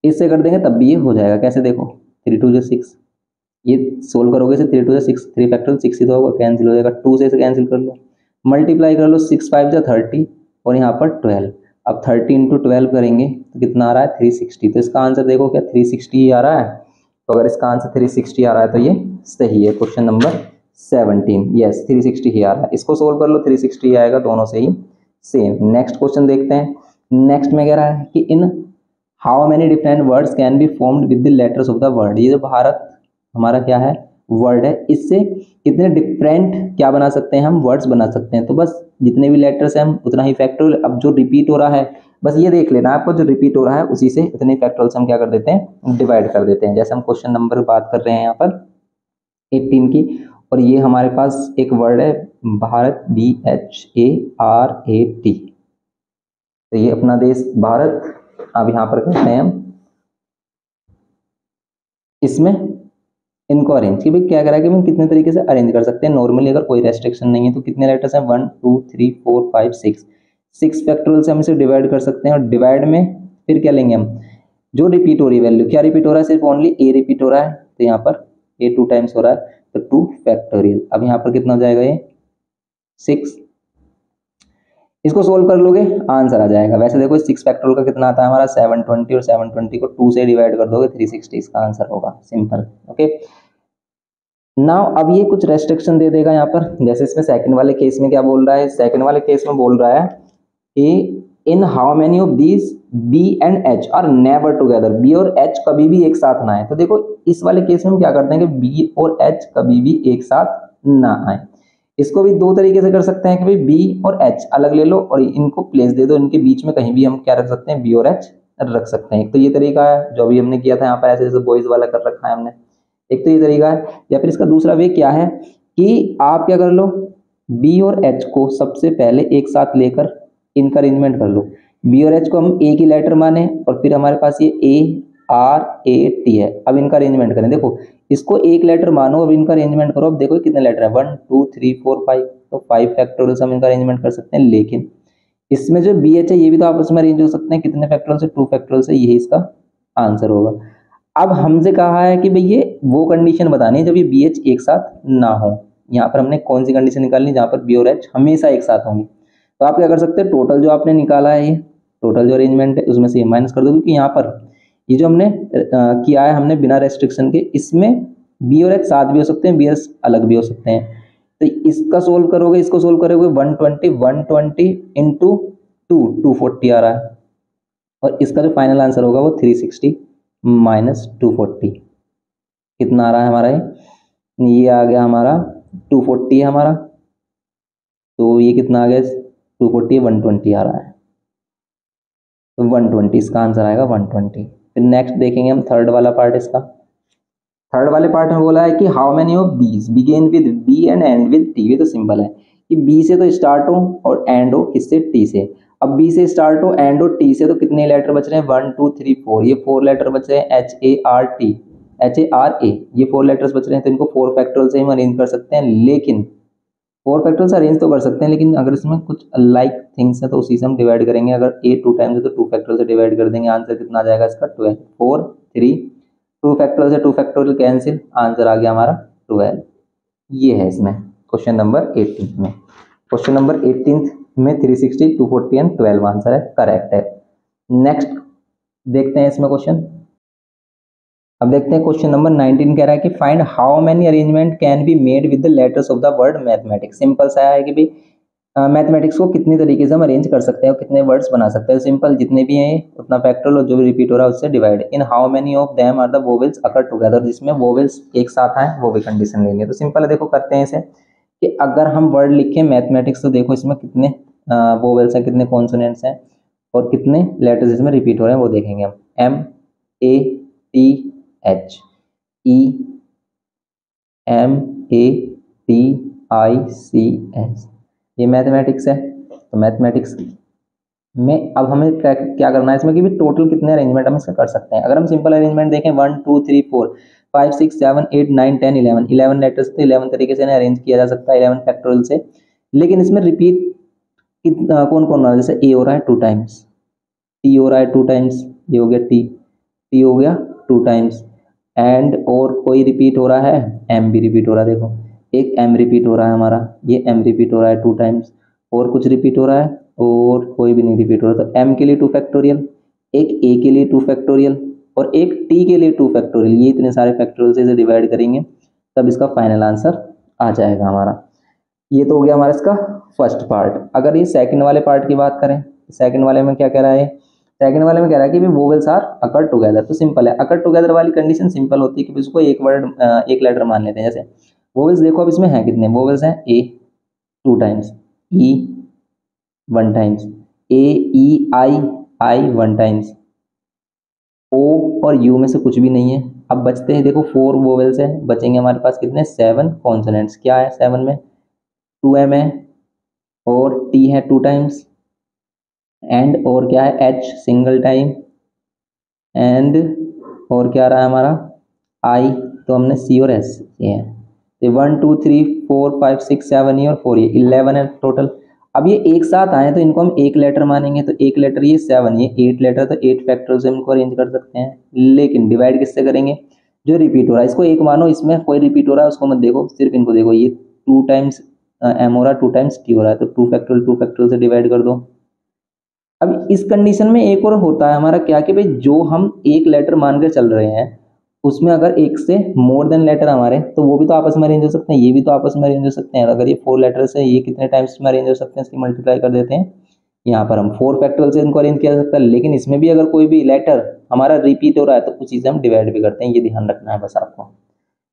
इससे कर देंगे तब भी ये हो जाएगा। कैसे, देखो 3 2 6, ये सोल्व करोगे से 3 2 6, 3 फैक्टोरियल 6 ही तो होगा, कैंसिल हो जाएगा, 2 से इसे कैंसिल कर लो, मल्टीप्लाई कर लो, 6 5 जा 30 और यहाँ पर 12, अब 30 इंटू 12 करेंगे तो कितना आ रहा है 360, तो इसका आंसर देखो क्या 360 ही आ रहा है। तो अगर इसका आंसर 360 आ रहा है तो ये सही है, क्वेश्चन नंबर 17, यस 360 ही आ रहा है। इसको सोल्व कर लो, 360 आएगा, दोनों से ही सेम। नेक्स्ट क्वेश्चन देखते हैं। नेक्स्ट में कह रहा है कि in how many different words can be formed with the letters of the word. ये जो भारत हमारा क्या है वर्ड है, इससे कितने डिफरेंट क्या बना सकते हैं हम, वर्ड्स बना सकते हैं। तो बस जितने भी लेटर्स हैं हम उतना ही फैक्टोरियल, अब जो रिपीट हो रहा है बस ये देख लेना आपको, जो रिपीट हो रहा है उसी से इतने फैक्टोरियल से हम क्या कर देते हैं, डिवाइड कर देते हैं। जैसे हम क्वेश्चन नंबर बात कर रहे हैं यहाँ पर 18 की, और ये हमारे पास एक वर्ड है भारत, BHARAT, तो ये अपना देश भारत। अब यहाँ पर करते हैं हम इसमें इनको अरेंज कि भाई क्या करा कि हम कितने तरीके से अरेंज कर सकते हैं नॉर्मली, अगर कोई रेस्ट्रिक्शन नहीं है तो कितने लेटर्स हैं 1 2 3 4 5 6 फैक्टोरियल से हम इसे डिवाइड कर सकते हैं। और डिवाइड में फिर क्या लेंगे हम, जो रिपीट हो रही वैल्यू, क्या रिपीट हो रहा है, सिर्फ ओनली ए रिपीट हो रहा है, तो यहाँ पर ए 2 टाइम्स हो रहा है तो 2 फैक्टोरियल। अब यहाँ पर कितना हो जाएगा ये 6, इसको सोल्व कर लोगे आंसर आ जाएगा। वैसे देखो 6 फैक्टोरियल का कितना आता है हमारा 720, और 720 को 2 से डिवाइड कर दोगे 360, इसका आंसर होगा, सिंपल। ओके, नाउ अब ये कुछ रेस्ट्रिक्शन दे देगा यहाँ पर, जैसे इसमें सेकंड वाले केस में क्या बोल रहा है, सेकंड वाले केस में बोल रहा है कि in how many of these B and H are never together, B और एच कभी भी एक साथ ना आए। तो देखो इस वाले केस में हम क्या करते हैं कि बी और एच कभी भी एक साथ ना आए। इसको भी 2 तरीके से कर सकते हैं कि भाई बी और एच अलग ले लो और इनको प्लेस दे दो, इनके बीच में कहीं भी हम क्या रख सकते हैं, बी और एच रख सकते हैं। एक तो ये तरीका है जो अभी हमने किया था यहाँ पर, ऐसे जैसे बॉयज वाला कर रखा है हमने, एक तो ये तरीका है। या फिर इसका दूसरा वे क्या है कि आप क्या कर लो, बी और एच को सबसे पहले एक साथ लेकर इनका अरेंजमेंट कर लो। बी और एच को हम एक ही लेटर माने और फिर हमारे पास ये ए आर ए टी है। अब इनका अरेंजमेंट करें, देखो इसको एक लेटर मानो, अब इनका अरेंजमेंट करो। अब देखो कितने लेटर है, 1 2 3 4 5, तो 5 फैक्टोरियल से हम इनका अरेंजमेंट कर सकते हैं। लेकिन इसमें जो बी एच है ये भी तो आपस में अरेंज हो सकते हैं, कितने फैक्टोरियल से, 2 फैक्टोरियल से, यही इसका आंसर होगा। अब हमसे कहा है कि भाई ये वो कंडीशन बतानी है जब ये बी एच एक साथ ना हो। यहाँ पर हमने कौन सी कंडीशन निकालनी, जहाँ पर बी और एच हमेशा एक साथ होंगे। तो आप क्या कर सकते हैं, टोटल जो आपने निकाला है, ये टोटल जो अरेंजमेंट है उसमें से ये माइनस कर दो, क्योंकि यहाँ पर ये जो हमने किया है हमने बिना रेस्ट्रिक्शन के, इसमें बी और एच साथ भी हो सकते हैं, बी एच अलग भी हो सकते हैं। तो इसका सोल्व करोगे, इसको सोल्व करोगे, 120 इंटू 240 आ रहा है, और इसका जो फाइनल आंसर होगा वो 360 माइनस 240 कितना आ रहा है हमारा, ये आ गया हमारा 240 है हमारा, तो ये कितना आ गया 240, 120 आ रहा है, तो 120 इसका आंसर आएगा 120। फिर नेक्स्ट देखेंगे हम थर्ड वाला पार्ट इसका। थर्ड वाले पार्ट में बोला है कि how many of these begin with B and end with T. ये तो सिंपल है कि बी से तो स्टार्ट हो और एंड हो किससे, टी से। अब बी से स्टार्ट हो, एंड हो टी से, तो कितने लेटर बच रहे हैं, 1 2 3 4, ये 4 लेटर बच रहे हैं, H A R T, H A R A, ये 4 लेटर्स बच रहे हैं। तो इनको 4 फैक्टोरियल से हम अरेंज कर सकते हैं, लेकिन 4 फैक्टोरियल से अरेंज तो कर सकते हैं, लेकिन अगर इसमें कुछ लाइक थिंग्स है तो उसी से हम डिवाइड करेंगे। अगर ए 2 टाइम्स है तो 2 फैक्टोरियल से डिवाइड कर देंगे, आंसर कितना आ जाएगा इसका 12, 4 3, 2 फैक्टोरियल से 2 फैक्टोरियल कैंसिल, आंसर आ गया हमारा 12। ये है इसमें क्वेश्चन नंबर 18 में। क्वेश्चन नंबर 18 में 360, 240 एंड 12 आंसर है, करेक्ट है। नेक्स्ट देखते हैं इसमें क्वेश्चन। अब देखते हैं क्वेश्चन नंबर 19 कह रहा है कि find how many arrangement can be made with the letters of the word mathematics. Simple सा है कि भाई मैथमेटिक्स को कितनी तरीके से हम अरेंज कर सकते हैं और कितने वर्ड्स बना सकते हैं। सिंपल, जितने भी हैं उतना फैक्टोरियल और जो भी रिपीट हो रहा है उससे divide. In how many of them are the vowels occur together, जिसमें वोवेल्स एक साथ आए वो भी कंडीशन लेंगे। तो सिंपल है, देखो करते हैं इसे कि अगर हम वर्ड लिखें मैथमेटिक्स, तो देखो इसमें कितने वोवेल्स हैं, कितने कॉन्सोनेंट्स हैं और कितने लेटर्स इसमें रिपीट हो रहे हैं वो देखेंगे हम। M A T H, E M A T I C S, ये मैथमेटिक्स है। तो मैथमेटिक्स में अब हमें क्या करना है इसमें कि भी टोटल कितने अरेंजमेंट हम इसका कर सकते हैं। अगर हम सिंपल अरेंजमेंट देखें 1 2 3 4 5 6 7 8 9 10 11 लेटर्स, तो 11 तरीके से अरेंज किया जा सकता है 11 फैक्टोरियल से। लेकिन इसमें रिपीट कौन कौन रहा है, जैसे ए हो रहा है 2 टाइम्स, टी हो रहा है 2 टाइम्स, ये हो गया टी, टी हो गया 2 टाइम्स, एंड और कोई रिपीट हो रहा है, एम भी रिपीट हो रहा है। देखो एक एम रिपीट हो रहा है हमारा, ये एम रिपीट हो रहा है 2 टाइम्स, और कुछ रिपीट हो रहा है और कोई भी नहीं रिपीट हो रहा। तो एम के लिए 2 फैक्टोरियल, एक ए के लिए 2 फैक्टोरियल और एक टी के लिए 2 फैक्टोरियल, ये इतने सारे फैक्टोरियल से इसे डिवाइड करेंगे तब इसका फाइनल आंसर आ जाएगा हमारा। ये तो हो गया हमारा इसका फर्स्ट पार्ट। अगर ये सेकंड वाले पार्ट की बात करें, सेकंड वाले में क्या कह रहा है, सेकंड वाले में कह रहा है कि वोवेल्स आर अकर टुगेदर। तो सिंपल है, अकर टुगेदर वाली कंडीशन सिंपल होती है कि इसको एक वर्ड एक लेटर मान लेते हैं। जैसे वोवेल्स देखो अब इसमें है कितने वोवेल्स हैं, ए 2 टाइम्स, ई 1 टाइम्स, ए ई आई 1 टाइम्स, ओ और यू में से कुछ भी नहीं है। अब बचते हैं देखो 4 वोवेल्स है, बचेंगे हमारे पास कितने 7 कॉन्सोनेंट्स। क्या है 7 में, 2m है और टी है 2 टाइम्स, एंड और क्या है एच सिंगल टाइम, एंड और क्या रहा है हमारा आई, तो हमने सी और एस किए हैं। तो 1 2 3 4 5 6 7 ये और 4 ये 11 है टोटल। अब ये एक साथ आए तो इनको हम एक लेटर मानेंगे, तो एक लेटर ये 7, ये 8 लेटर, तो 8 फैक्टोरियल से इनको अरेंज कर सकते हैं। लेकिन डिवाइड किससे करेंगे, जो रिपीट हो रहा है इसको एक मानो, इसमें कोई रिपीट हो रहा है उसको मत देखो, सिर्फ इनको देखो। ये 2 टाइम्स एम हो रहा है, 2 टाइम्स टी हो रहा है, तो 2 फैक्टोरियल से डिवाइड कर दो। अब इस कंडीशन में एक और होता है हमारा क्या कि भाई जो हम एक लेटर मान कर चल रहे हैं उसमें अगर एक से मोर देन लेटर हमारे, तो वो भी तो आपस में अरेंज हो सकते हैं, ये भी तो आपस में अरेंज हो सकते हैं। अगर ये 4 लेटर्स है, ये कितने टाइम्स में अरेंज हो सकते हैं इसकी मल्टीप्लाई कर देते हैं। यहाँ पर हम 4 फैक्टोरियल से इनको अरेंज किया जा सकता है। लेकिन इसमें भी अगर कोई भी लेटर हमारा रिपीट हो रहा है तो कुछ चीज़ें हम डिवाइड भी करते हैं, ये ध्यान रखना है बस आपको।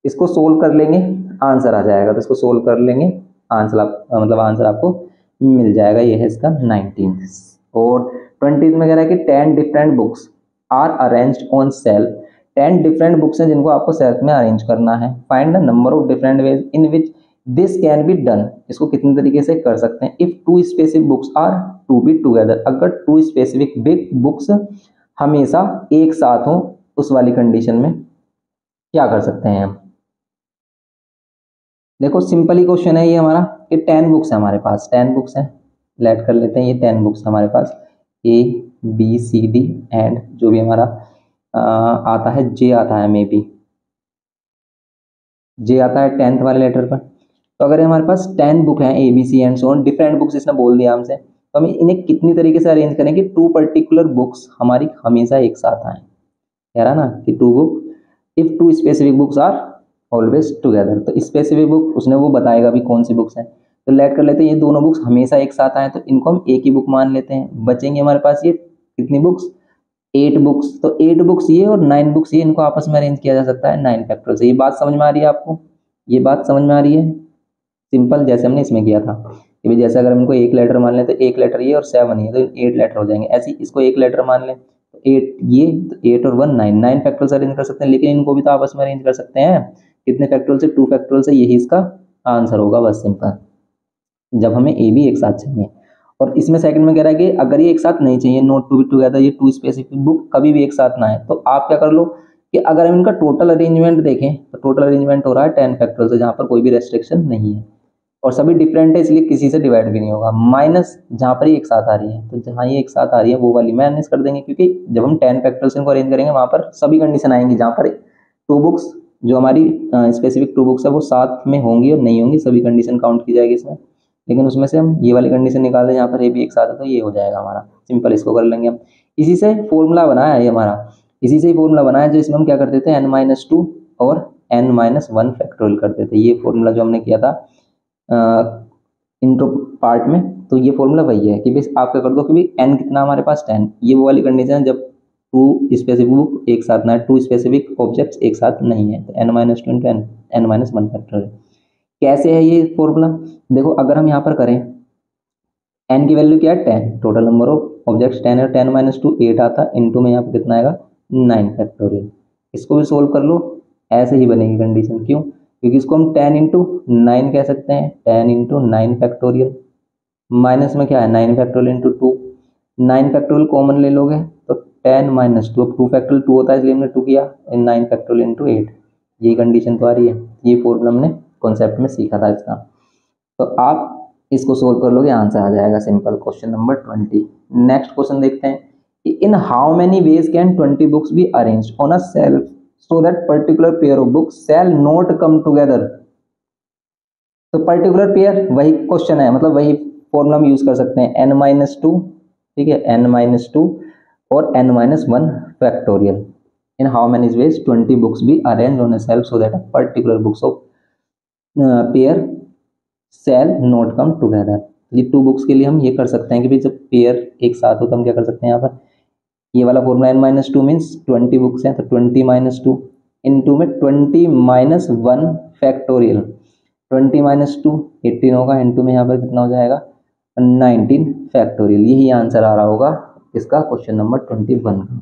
इसको सोल्व कर लेंगे आंसर आ जाएगा, तो इसको सोल्व कर लेंगे आंसर मतलब आंसर आपको मिल जाएगा। ये है इसका 19th। और 20th में कह रहा है कि 10 different books are arranged on shelf, 10 different books हैं जिनको आपको सेल्फ में अरेंज करना है। Find the number of different ways in which this can be done, इसको कितने तरीके से कर सकते हैं। If two specific books are to be together, अगर टू स्पेसिफिक बिग बुक्स हमेशा एक साथ हो उस वाली कंडीशन में क्या कर सकते हैं हम। देखो सिंपल ही क्वेश्चन है ये हमारा कि 10 बुक्स है हमारे पास, 10 बुक्स हैं, लेट कर लेते हैं ये 10 बुक्स हमारे पास, A B C D and जो भी हमारा आता है जे आता है, मे बी जे आता है 10th वाले लेटर पर। तो अगर हमारे पास 10 बुक हैं A B C and so on, different books इसने बोल दिया हमसे, तो हम इन्हें कितनी तरीके से अरेंज करें कि टू पर्टिकुलर बुक्स हमारी हमेशा एक साथ आए। कह रहा ना कि two book if two specific books are always together, तो स्पेसिफिक बुक उसने वो बताएगा भी कौन सी बुक्स हैं। तो लेट कर लेते हैं ये दोनों बुक्स हमेशा एक साथ आए, तो इनको हम एक ही बुक मान लेते हैं। बचेंगे हमारे पास ये कितनी बुक्स, 8 बुक्स, तो 8 बुक्स ये और 9 बुक्स ये, इनको आपस में अरेंज किया जा सकता है 9 फैक्टोरियल से। ये बात समझ में आ रही है आपको, ये बात समझ में आ रही है। सिंपल जैसे हमने इसमें किया था कि भाई जैसे अगर हम इनको एक लेटर मान लें तो एक लेटर ये और 7 ये, तो 8 लेटर हो जाएंगे। ऐसे ही इसको एक लेटर मान लें तो 8 ये, तो 8 और 1 9, 9 फैक्टोरियल से अरेंज कर सकते हैं। लेकिन इनको भी तो आपस में अरेंज कर सकते हैं कितने फैक्टोरियल से, 2 फैक्टोरियल से। यही इसका आंसर होगा बस सिंपल, जब हमें ए बी एक साथ चाहिए। और इसमें सेकंड में कह रहा है कि अगर ये एक साथ नहीं चाहिए, नोट टू बी टुगेदर, ये टू स्पेसिफिक बुक कभी भी एक साथ ना है, तो आप क्या कर लो कि अगर हम इनका टोटल अरेंजमेंट देखें तो टोटल अरेंजमेंट हो रहा है 10 फैक्टोरियल से, जहाँ पर कोई भी रेस्ट्रिक्शन नहीं है और सभी डिफरेंट है, इसलिए किसी से डिवाइड भी नहीं होगा। माइनस जहाँ पर ये एक साथ आ रही है, तो जहाँ ये एक साथ आ रही है वो वाली माइनस कर देंगे, क्योंकि जब हम 10 फैक्टोरियल से इनको अरेंज करेंगे वहाँ पर सभी कंडीशन आएंगी, जहाँ पर टू बुक्स जो हमारी स्पेसिफिक टू बुक्स है वो साथ में होंगी और नहीं होंगी, सभी कंडीशन काउंट की जाएगी इसमें। लेकिन उसमें से हम ये वाली कंडीशन निकाल दें यहाँ पर ए भी एक साथ है, तो ये हो जाएगा हमारा सिंपल, इसको कर लेंगे हम। इसी से फॉर्मूला बनाया है ये हमारा, इसी से ही फॉर्मूला बनाया है जो इसमें हम क्या करते थे n-2 और n-1 फैक्टोरियल करते थे। ये फॉर्मूला जो हमने किया था इंट्रो पार्ट में, तो ये फॉर्मूला वही है कि बस आप क्या कर दो कि भाई n कितना हमारे पास 10, ये वो वाली कंडीशन है जब टू स्पेसिफिक बुक एक साथ ना है, टू स्पेसिफिक ऑब्जेक्ट्स एक साथ नहीं है, तो n-2 इंटू n-1 फैक्टोरियल। कैसे है ये फॉर्मूला, देखो अगर हम यहाँ पर करें n की वैल्यू क्या है 10, टोटल नंबर ऑफ ऑब्जेक्ट्स 10 है, 10-2 8 आता, इनटू में यहाँ पर कितना आएगा 9 फैक्टोरियल। इसको भी सोल्व कर लो, ऐसे ही बनेगी कंडीशन। क्यों, क्योंकि इसको हम 10 इंटू 9 कह सकते हैं, 10 इंटू 9 फैक्टोरियल, माइनस में क्या है 9 फैक्टोरियल इंटू 2, 9 फैक्टोरियल कॉमन ले लोगे तो 10-2, अब 2 फैक्टोरियल 2 होता है इसलिए हमने 2 किया, 9 फैक्टोरियल इंटू 8, यही कंडीशन तो आ रही है। ये फॉर्मूला हमने कॉन्सेप्ट में सीखा था इसका, तो आप इसको सोल्व कर लोगे आंसर आ जाएगा simple. Question number 20। Next question देखते हैं कि in how many ways can 20 books be arranged on a shelf so that particular pair of books shall not come together. तो पर्टिकुलर पेयर वही क्वेश्चन है, मतलब वही फॉर्मूला हम यूज कर सकते हैं, n-2, ठीक है, n-2 और n-1 factorial. In how many ways 20 books be arranged on a shelf so that particular books of pair shall not come together. ये 2 बुक्स के लिए हम ये कर सकते हैं कि भाई जब पेयर एक साथ हो तो हम क्या कर सकते हैं, यहाँ पर ये वाला फॉर्मूला n-2 मीन्स 20 बुक्स हैं, तो 20-2 इनटू में 20-1 फैक्टोरियल, 20-2 18 होगा, इनटू में यहाँ पर कितना हो जाएगा 19 फैक्टोरियल। यही आंसर आ रहा होगा इसका क्वेश्चन नंबर 21 का।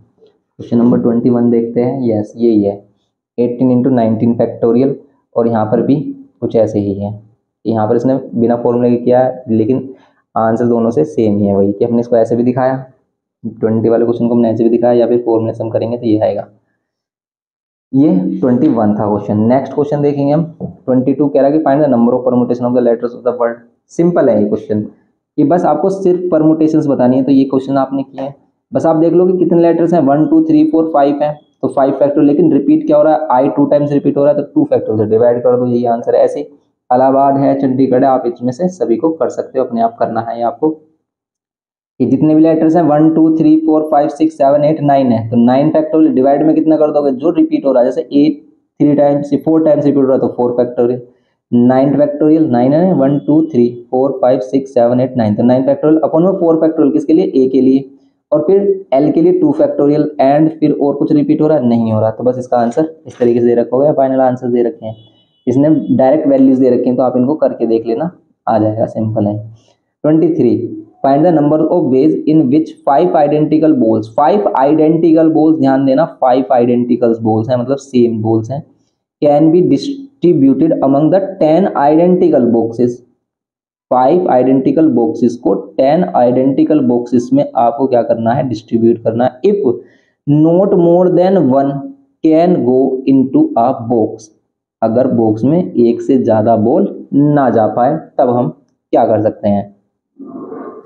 क्वेश्चन नंबर 21 देखते हैं, यस यही है 18 इंटू 19 फैक्टोरियल, और यहाँ पर भी कुछ ऐसे ही है, यहाँ पर इसने बिना फॉर्मूले के किया है, लेकिन आंसर दोनों से सेम ही है, वही कि हमने इसको ऐसे भी दिखाया 20 वाले क्वेश्चन को हमने ऐसे भी दिखाया, या फिर फॉर्मूले से हम करेंगे तो ये आएगा। ये 21 था क्वेश्चन। नेक्स्ट क्वेश्चन देखेंगे हम 22, कह रहा है कि find the number of permutation of the letters of the word. Simple है ये क्वेश्चन, ये बस आपको सिर्फ परमुटेशंस बतानी है, तो ये क्वेश्चन आपने किया है, बस आप देख लो कि कितने लेटर्स हैं, 1 2 3 4 5 हैं, तो 5 फैक्टर, लेकिन रिपीट क्या हो रहा है, आई 2 टाइम्स रिपीट हो रहा है, तो 2 फैक्टर से डिवाइड कर दो, यही आंसर है। ऐसे इलाहाबाद है, चंडीगढ़ है, आप इसमें से सभी को कर सकते हो, अपने आप करना है आपको कि जितने भी लेटर्स हैं 1 2 3 4 5 6 7 8 9 है, तो 9 फैक्टोरियल डिवाइड में कितना कर दोगे, जो रिपीट हो रहा है, जैसे 8 3 टाइम्स 4 टाइम्स रिपीट हो रहा है तो 4 फैक्टोरियल, 9 फैक्टोरियल 9 है, 1 2 3 4 5 6 7 8 9, तो 9 फैक्टोरियल अपन में 4 फैक्टोरियल किसके लिए, ए के लिए, और फिर एल के लिए 2 फैक्टोरियल, एंड फिर और कुछ रिपीट हो रहा है, नहीं हो रहा, तो बस इसका आंसर इस तरीके से दे रखा होगा, फाइनल आंसर दे रखे हैं, इसने डायरेक्ट वैल्यूज दे रखी हैं, तो आप इनको करके देख लेना, आ जाएगा, सिंपल है। 23 find the number of veg in which 5 identical balls, 5 identical balls, ध्यान देना 5 आइडेंटिकल बॉल्स हैं मतलब सेम बॉल्स हैं, can be distributed among the 10 identical boxes. 5 identical boxes को 10 आइडेंटिकल बॉक्सेस में आपको क्या करना है, डिस्ट्रीब्यूट करना है। If not more than 1 can go into a box, अगर बॉक्स में एक से ज्यादा बॉल ना जा पाए तब हम क्या कर सकते हैं।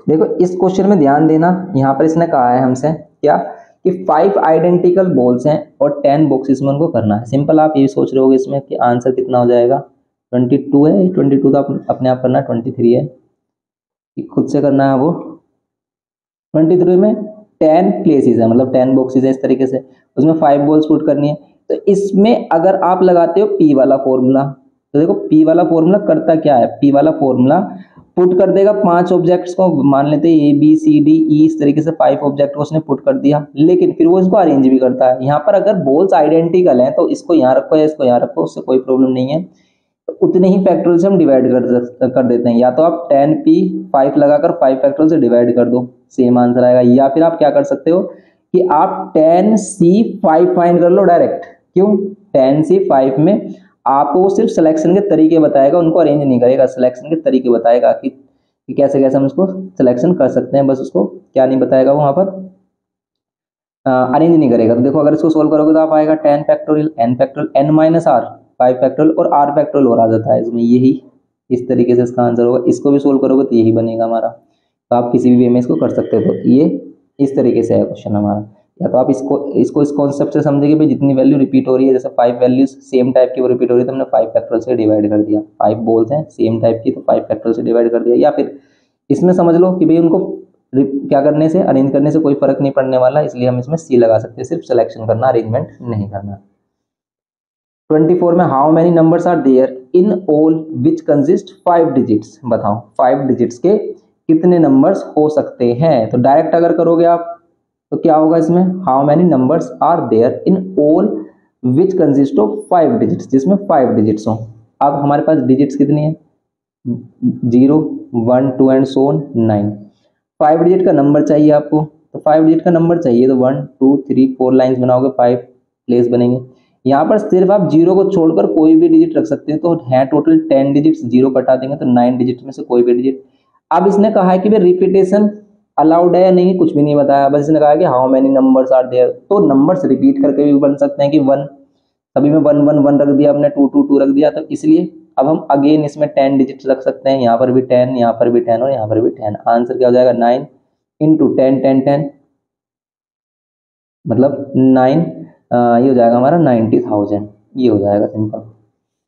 देखो इस क्वेश्चन में ध्यान देना, यहाँ पर इसने कहा है हमसे क्या कि 5 आइडेंटिकल बॉल्स हैं और 10 बॉक्सेस में उनको करना है। सिंपल, आप ये सोच रहे होगे इसमें कि आंसर कितना हो जाएगा, 22 है, 22 तो अपने आप करना, 23 है, खुद से करना है वो। 23 में 10 प्लेसेस है मतलब 10 बॉक्सेस है इस तरीके से, उसमें 5 बॉल्स पुट करनी है। तो इसमें अगर आप लगाते हो पी वाला फॉर्मूला, तो देखो पी वाला फॉर्मूला करता क्या है, पी वाला फॉर्मूला पुट कर देगा 5 ऑब्जेक्ट्स को, मान लेते हैं A B C D E, इस तरीके से 5 ऑब्जेक्ट को उसने पुट कर दिया, लेकिन फिर वो इसको अरेंज भी करता है। यहाँ पर अगर बॉल्स आइडेंटिकल हैं तो इसको यहाँ रखो या इसको यहाँ रखो, उससे कोई प्रॉब्लम नहीं है। तो उतने ही फैक्टोरियल से हम डिवाइड कर देते हैं, या तो आप 10p 5 लगाकर 5 फैक्टोरियल से डिवाइड कर दो, सेम आंसर आएगा। या फिर आप क्या कर सकते हो कि आप 10c 5 फाइंड कर लो डायरेक्ट। क्यों, 10c 5 में आपको सिर्फ सिलेक्शन के तरीके बताएगा, उनको अरेंज नहीं करेगा, सिलेक्शन के तरीके बताएगा कि कैसे कैसे हम उसको सिलेक्शन कर सकते हैं, बस उसको क्या नहीं बताएगा वहां पर, अरेंज नहीं करेगा। तो देखो अगर इसको सोल्व करोगे तो आप आएगा 10 factorial n factorial n minus r 5 factorial और r फैक्टोरियल और आ जाता है इसमें, यही इस तरीके से इसका आंसर होगा। इसको भी सोल्व करोगे तो यही बनेगा हमारा। तो आप किसी भी वे में इसको कर सकते हो। तो ये इस तरीके से है क्वेश्चन हमारा। या तो आप इसको इस कॉन्सेप्ट से समझे कि भाई जितनी वैल्यू रिपीट हो रही है, जैसे 5 वैल्यूज सेम टाइप की वो रिपीट हो रही है, तो हमने 5 फैक्टोरियल से डिवाइड कर दिया। 5 बॉल्स हैं सेम टाइप की तो 5 फैक्टोरियल से डिवाइड कर दिया। या फिर इसमें समझ लो कि भाई उनको क्या करने से, अरेंज करने से कोई फर्क नहीं पड़ने वाला, इसलिए हम इसमें सी लगा सकते हैं, सिर्फ सिलेक्शन करना, अरेंजमेंट नहीं करना। 24 में how many numbers are there in all which consist 5 digits, बताओ 5 डिजिट्स के कितने नंबर्स हो सकते हैं। तो डायरेक्ट अगर करोगे आप तो क्या होगा इसमें, how many numbers are there in all which consist of 5 digits, जिसमें 5 डिजिट्स हो। अब हमारे पास डिजिट्स कितनी है, 0 1 2 एंड सो ऑन 9। 5 डिजिट का नंबर चाहिए आपको, तो 5 डिजिट का नंबर चाहिए तो 1 2 3 4 लाइंस बनाओगे, 5 प्लेस बनेंगे। यहाँ पर सिर्फ आप 0 को छोड़कर कोई भी डिजिट रख सकते हैं, तो है टोटल 10 डिजिट्स, 0 कटा देंगे तो 9 डिजिट में से कोई भी डिजिट। अब इसने कहा है कि भाई रिपीटेशन अलाउड है या नहीं, कुछ भी नहीं बताया, बस इसने कहा कि how many numbers are there. तो नंबर्स रिपीट करके भी बन सकते हैं कि 1, सभी में 1 1 1 रख दिया, हमने 2 2 2 रख दिया, तो इसलिए अब हम अगेन इसमें 10 डिजिट्स रख सकते हैं, यहाँ पर भी 10, यहाँ पर भी 10 और यहाँ पर भी 10। आंसर क्या हो जाएगा, 9 इंटू 10 10 10 मतलब 9, ये हो जाएगा हमारा 90,000, ये हो जाएगा सिंपल।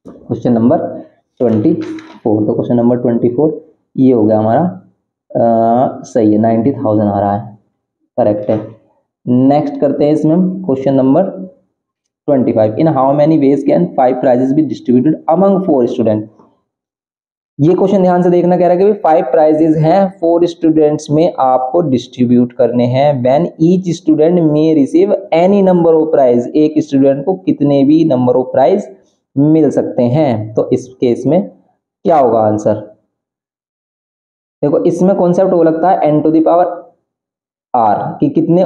क्वेश्चन नंबर 24, तो क्वेश्चन नंबर 24 ये हो गया हमारा, सही है, 90,000 आ रहा है, करेक्ट है। नेक्स्ट करते हैं इसमें हम question number 25, in how many ways can 5 prizes be distributed among 4 student. ये क्वेश्चन ध्यान से देखना, कह रहा है कि 5 प्राइजेस हैं 4 स्टूडेंट्स में आपको डिस्ट्रीब्यूट करने हैं। When each student may receive any number of prize, एक स्टूडेंट को कितने भी नंबर ऑफ प्राइज मिल सकते हैं। तो इस केस में क्या होगा आंसर, देखो इसमें कॉन्सेप्ट वो लगता है n to the power r, कि कितने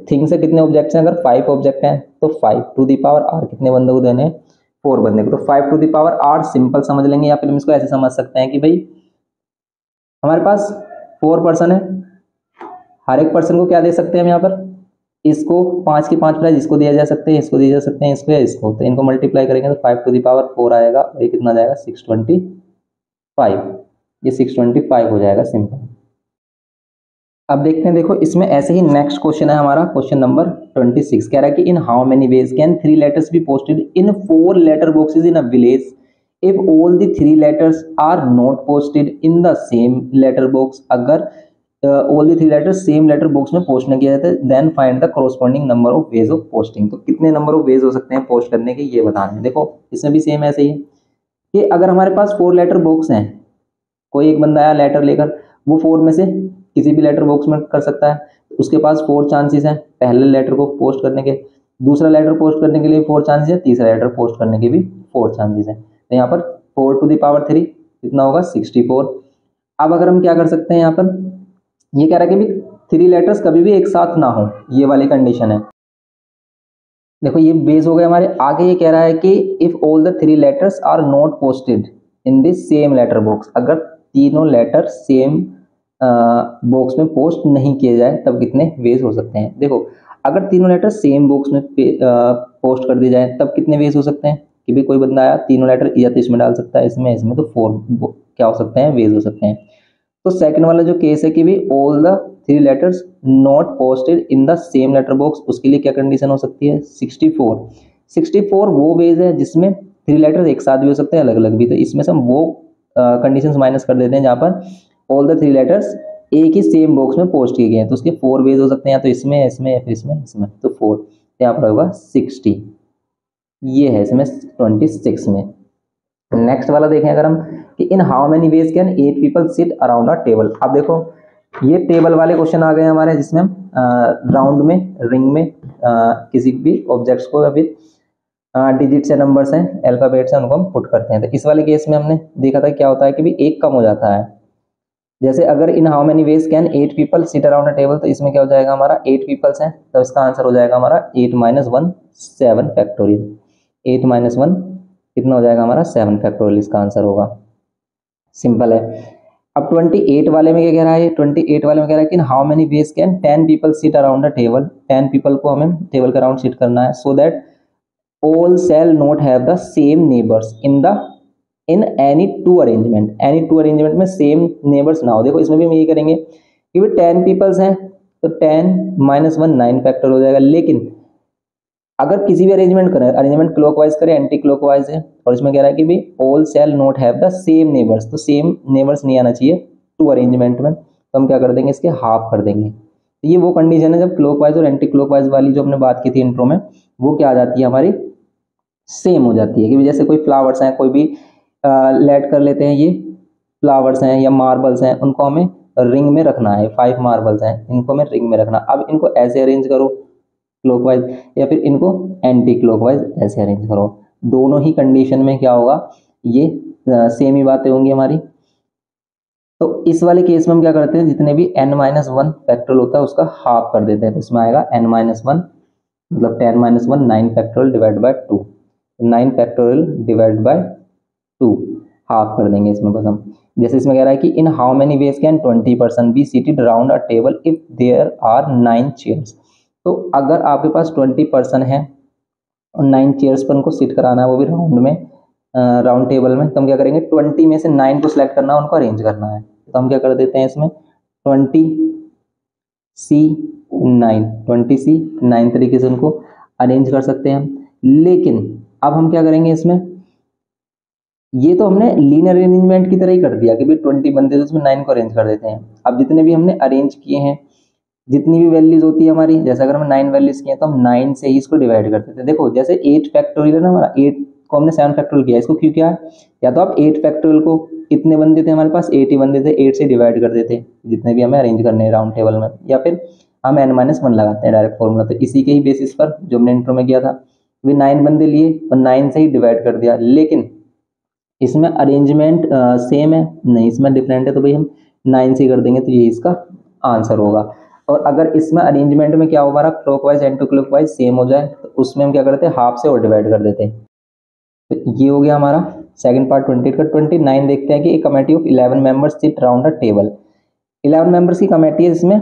थिंग्स है, कितने ऑब्जेक्ट्स हैं। अगर 5 ऑब्जेक्ट हैं तो 5 टू द पावर r कितने बंदे को देने, 4 बंदे को, तो 5 to the power r simple समझ लेंगे। या फिर हम इसको ऐसे समझ सकते हैं कि भाई हमारे पास 4 पर्सन है, हर एक पर्सन को क्या दे सकते हैं हम यहाँ पर, इसको 5 की 5 प्राइज इसको दिया जा सकते हैं, इसको दिए जा सकते हैं, इसको या इसको, तो इनको मल्टीप्लाई करेंगे तो 5 टू द पावर 4 आएगा और ये कितना जाएगा 625, ये 625 हो जाएगा सिंपल। अब देखते हैं, देखो इसमें ऐसे ही नेक्स्ट क्वेश्चन है हमारा, क्वेश्चन नंबर 26, कह रहा है कि in how many ways can 3 letters be posted in 4 letter boxes in a village if all the 3 letters are not posted in the same letter box. अगर all the 3 letters same letter box में post नहीं किया जाता है, then find the corresponding number of ways of posting. तो कितने number of veg हो सकते हैं पोस्ट करने के, ये बताना है। देखो इसमें भी सेम ऐसे ही है कि अगर हमारे पास 4 लेटर बॉक्स हैं, कोई एक बंदा आया लेटर लेकर, वो 4 में से किसी भी लेटर बॉक्स में कर सकता है, उसके पास 4 चांसेस हैं पहले लेटर को पोस्ट करने के, दूसरा लेटर पोस्ट करने के लिए 4 चांसेस है, तीसरा लेटर पोस्ट करने के भी 4 चांसेस हैं। तो यहाँ पर 4 टू द पावर 3 कितना होगा 64। अब अगर हम क्या कर सकते हैं यहाँ पर, ये कह रहा है कि भी 3 लेटर्स कभी भी एक साथ ना हो, ये वाली कंडीशन है। देखो ये बेस हो गया हमारे। आगे ये कह रहा है कि if all the 3 letters are not posted in this same letter box, अगर तीनों लेटर सेम बॉक्स में पोस्ट नहीं किए जाए तब कितने वेज हो सकते हैं। देखो अगर तीनों लेटर सेम बॉक्स में पोस्ट कर दिए जाए तब कितने वेज हो सकते हैं कि भी कोई बंदा आया तीनों लेटर या तो इसमें डाल सकता है, इसमें तो 4 क्या हो सकते हैं, वेज हो सकते हैं। तो सेकंड वाला जो केस है कि भी all the 3 letters not posted in the same letter box, उसके लिए क्या कंडीशन हो सकती है, 64 वो वेज है जिसमें 3 लेटर्स एक साथ भी हो सकते हैं, अलग अलग भी। तो इसमें से हम वो कंडीशंस माइनस कर देते हैं जहां पर ऑल द 3 लेटर्स एक ही सेम बॉक्स में पोस्ट किए गए हैं, तो उसके 4 वेज हो सकते हैं, या तो इसमें इसमें या फिर इसमें तो 4 यहाँ पर होगा 60। ये है इसमें 26 में। नेक्स्ट वाला देखें अगर हम कि in how many ways can 8 people sit around a table. अब देखो ये टेबल वाले क्वेश्चन आ गए हमारे जिसमें हम राउंड में रिंग में किसी भी ऑब्जेक्ट्स को या फिर डिजिट्स या नंबर्स हैं अल्फाबेट्स हैं उनको हम पुट करते हैं। तो इस वाले केस में हमने देखा था क्या होता है कि भी एक कम हो जाता है। जैसे अगर इन how many ways can 8 people sit around a table, तो इसमें क्या हो जाएगा हमारा 8 पीपल्स हैं, तो इसका आंसर हो जाएगा हमारा 8 - 1 7 फैक्टोरियल। 8 - 1 कितना हो जाएगा हमारा 7 फैक्टोरियल, इसका आंसर होगा। सिंपल है। अब 28 वाले में क्या कह रहा है, 28 वाले में कह रहा है कि how many ways can 10 people sit around a table, 10 people को हमें टेबल के अराउंड सिट करना है, so that all shall not have the same neighbors in any two arrangement में सेम नेबर्स ना हो। देखो इसमें भी हम यही करेंगे कि भी 10 पीपल्स हैं तो 10 - 1 9 फैक्टर हो जाएगा। लेकिन अगर किसी भी अरेंजमेंट करें, अरेंजमेंट क्लॉकवाइज करें एंटी क्लॉकवाइज है, और इसमें कह रहा है कि भी all shall not have the same neighbours, तो सेम नेबर्स नहीं आना चाहिए टू अरेंजमेंट में, तो हम क्या कर देंगे इसके हाफ कर देंगे। तो ये वो कंडीशन है जब क्लॉकवाइज और एंटी क्लॉकवाइज वाली जो हमने बात की थी इंट्रो में, वो क्या आ जाती है हमारी सेम हो जाती है। कि जैसे कोई फ्लावर्स हैं, कोई भी लेट कर लेते हैं, ये फ्लावर्स हैं या मार्बल्स हैं, उनको हमें रिंग में रखना है, 5 मार्बल्स हैं, इनको हमें रिंग में रखना। अब इनको ऐसे अरेंज करो क्लॉकवाइज या फिर इनको एंटी क्लॉकवाइज ऐसे अरेंज करो, दोनों ही कंडीशन में क्या होगा, ये सेम ही बातें होंगी हमारी। तो इस वाले केस में हम क्या करते हैं, जितने भी n - 1 फैक्टोरियल होता है उसका हाफ कर देते हैं, तो इसमें आएगा n - 1 मतलब 10 - 1 9 factorial divide by 2, 9 factorial divide by 2 half कर देंगे इसमें बस हम। जैसे इसमें कह रहा है कि in how many ways can 20 person be seated round a table if there are 9 chairs. तो अगर आपके पास 20 पर्सन है और 9 चेयर्स पर उनको सीट कराना है, वो भी राउंड में राउंड टेबल में, तो हम क्या करेंगे 20 में से 9 को सिलेक्ट करना है, उनको अरेंज करना है। तो हम क्या कर देते हैं इसमें 20C 9 तरीके से उनको अरेंज कर सकते हैं हम। लेकिन अब हम क्या करेंगे इसमें, ये तो हमने लीनियर अरेंजमेंट की तरह ही कर दिया कि भाई 20 बंदे तो उसमें 9 को अरेंज कर देते हैं। अब जितने भी हमने अरेंज किए हैं, जितनी भी वैल्यूज होती है हमारी, जैसे अगर हम 9 वैल्यूज किए तो हम 9 से ही इसको डिवाइड करते थे। देखो जैसे 8 फैक्टोरियल है ना हमारा, 8 को हमने 7 फैक्टोरियल किया, इसको क्यों किया है, या तो आप 8 फैक्टोरियल को, कितने बंदे थे हमारे पास 8 ही बंदे थे, 8 से डिवाइड कर देते जितने भी हमें अरेंज करने हैं राउंड टेबल में, या फिर हम n - 1 लगाते हैं डायरेक्ट फॉर्मूला। तो इसी के ही बेसिस पर जो हमने इंट्रो में किया था, वे 9 बंदे लिए और 9 से ही डिवाइड कर दिया। लेकिन इसमें अरेंजमेंट सेम है नहीं, इसमें डिफरेंट है, तो भाई हम 9 से कर देंगे, तो ये इसका आंसर होगा। और अगर इसमें अरेंजमेंट में क्या हो, हमारा क्लॉकवाइज एंटी क्लॉकवाइज सेम हो जाए, तो उसमें हम क्या करते हैं हाफ से और डिवाइड कर देते हैं। तो ये हो गया हमारा सेकंड पार्ट 28 का। 29 देखते हैं कि एक committee of 11 members sit round a table. 11 members की कमेटी है, इसमें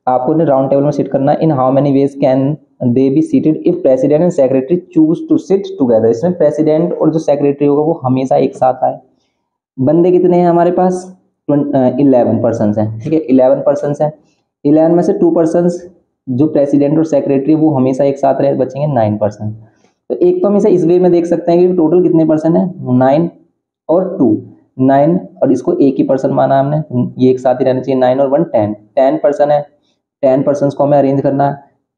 आपको राउंड टेबल में सिट करना है। In how many ways can they be seated if president and secretary choose to sit together. इसमें प्रेसिडेंट और जो सेक्रेटरी होगा वो हमेशा एक साथ आए। बंदे कितने हैं हमारे पास, 11 पर्सन हैं, ठीक है 11 पर्सन हैं। 11 में से 2 पर्सन जो प्रेसिडेंट और सेक्रेटरी वो हमेशा एक साथ रहे, बचेंगे 9 पर्सन। तो एक तो हमेशा इस वे में देख सकते हैं कि टोटल कितने पर्सन है, 9 और 2, 9 और इसको एक ही पर्सन माना हमने, ये एक साथ ही रहना चाहिए। 9 और 1 10 पर्सन है, 10 पर्सन को हमें अरेंज करना है।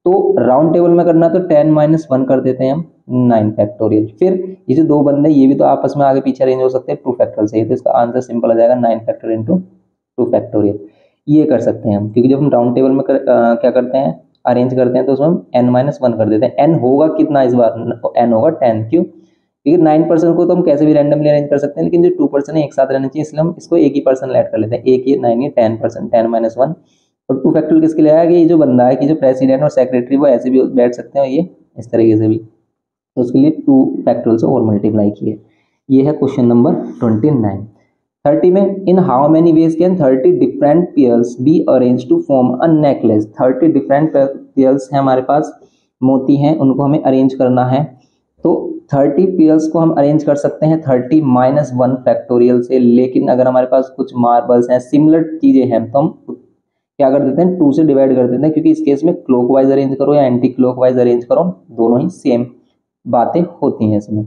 तो राउंड टेबल में करना तो 10 - 1 कर देते हैं हम 9 फैक्टोरियल। फिर ये जो 2 बंदे ये भी तो आपस में आगे पीछे अरेंज हो सकते हैं 2 फैक्टोरियल से, तो इसका आंसर सिंपल आ जाएगा 9 फैक्टोरियल इंटू 2 फैक्टोरियल। ये कर सकते हैं हम, क्योंकि जब हम राउंड टेबल में क्या करते हैं अरेंज करते हैं तो उसमें हम n - 1 कर देते हैं। n होगा कितना इस बार, n होगा 10। क्यों, क्योंकि 9 पर्सन को तो हम कैसे भी रैंडमली अरेंज कर सकते हैं, लेकिन जो 2 पर्सन है एक साथ रहने चाहिए, इसलिए हम इसको एक ही पर्सन ऐड कर लेते हैं। एक ये 9 ये 10 पर्सन, 10 - 1 और 2 फैक्टोरियल किसके लिए आया कि ये जो बंदा है कि जो प्रेसिडेंट और सेक्रेटरी वो ऐसे भी बैठ सकते हैं, ये इस तरीके से भी, तो उसके लिए 2 फैक्टोरियल से और मल्टीप्लाई किए। ये है क्वेश्चन नंबर 29। 30 में in how many ways can 30 different pairs be arrange to form a necklace. 30 different pairs हैं हमारे पास, मोती हैं, उनको हमें अरेंज करना है। तो 30 पेयर्स को हम अरेंज कर सकते हैं 30 माइनस 1 फैक्टोरियल से, लेकिन अगर हमारे पास कुछ मार्बल्स हैं, सिमिलर चीजें हैं, तो हम क्या कर देते हैं 2 से डिवाइड कर देते हैं, क्योंकि इस केस में क्लॉकवाइज अरेंज करो या एंटी क्लॉकवाइज अरेंज करो, दोनों ही सेम बातें होती हैं इसमें।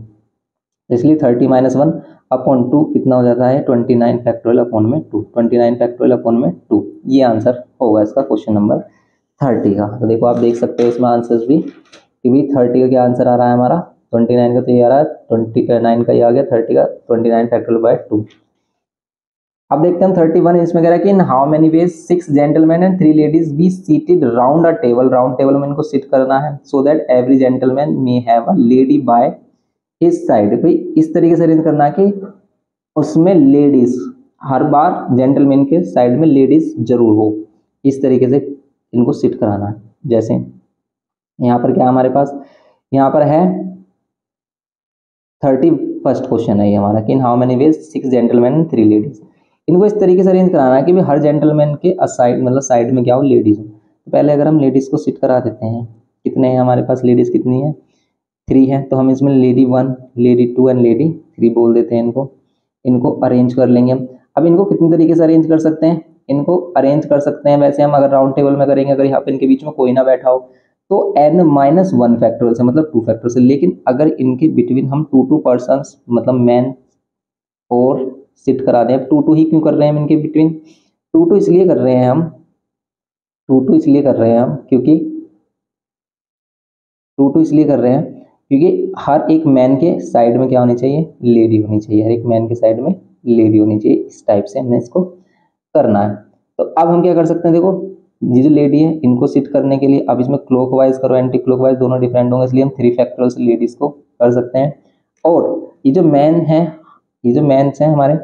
इसलिए 30 माइनस 1 अपॉन 2 कितना हो जाता है 29 फैक्टोरियल अपॉन में 2, 29 फैक्टोरियल अपॉन में 2, ये आंसर होगा इसका क्वेश्चन नंबर 30 का। तो देखो आप देख सकते हो इसमें आंसर्स भी कि भाई 30 का क्या आंसर आ रहा है हमारा, 29 का तो ये आ रहा है, 29 का ये आ गया, 30 का 29 फैक्टोरियल बाय 2। अब देखते हैं 31, इसमें कह रहा है कि in how many veg 6 gentleman and 3 ladies B seated round a table. Round table में इनको सिट करना है so that every gentleman may have a lady by his side. भाई इस तरीके से अरेंज करना है कि उसमें लेडीज, हर बार जेंटलमैन के साइड में लेडीज जरूर हो, इस तरीके से इनको सिट कराना है। जैसे यहाँ पर क्या हमारे पास, यहाँ पर है 31st क्वेश्चन है ये हमारा कि in how many veg 6 gentleman and 3 ladies. इनको इस तरीके से अरेंज कराना है कि भी हर जेंटलमैन के साइड, मतलब साइड में क्या हो, लेडीज हो। तो पहले अगर हम लेडीज को सिट करा देते हैं, कितने हैं हमारे पास लेडीज, कितनी है 3 है, तो हम इसमें लेडी 1, लेडी 2 एंड लेडी 3 बोल देते हैं इनको। इनको अरेंज कर लेंगे। अब इनको कितने तरीके से अरेंज कर सकते हैं, इनको अरेंज कर सकते हैं वैसे हम अगर राउंड टेबल में करेंगे, अगर यहाँ पे इनके बीच में कोई ना बैठा हो तो n माइनस 1 फैक्टोरियल से, मतलब 2 फैक्टोरियल से। लेकिन अगर इनके बिटवीन हम 2 पर्सन, मतलब मैन और सिट करा दें, अब 2 ही क्यों कर रहे हैं हम इनके बिटवीन, 2 इसलिए कर रहे हैं हम, 2 इसलिए कर रहे हैं हम क्योंकि 2 इसलिए कर रहे हैं क्योंकि हर एक मैन के साइड में क्या होनी चाहिए, लेडी होनी चाहिए, हर एक मैन के साइड में लेडी होनी चाहिए। इस टाइप से हमने इसको करना है। तो अब हम क्या कर सकते हैं, देखो ये जो लेडी है इनको सिट करने के लिए, अब इसमें क्लॉकवाइज करो एंटी क्लॉकवाइज दोनों डिफरेंट होंगे, इसलिए हम 3 फैक्टोरियल से लेडीज को कर सकते हैं। और ये जो मैन है, ये जो मैन्स हैं हमारे,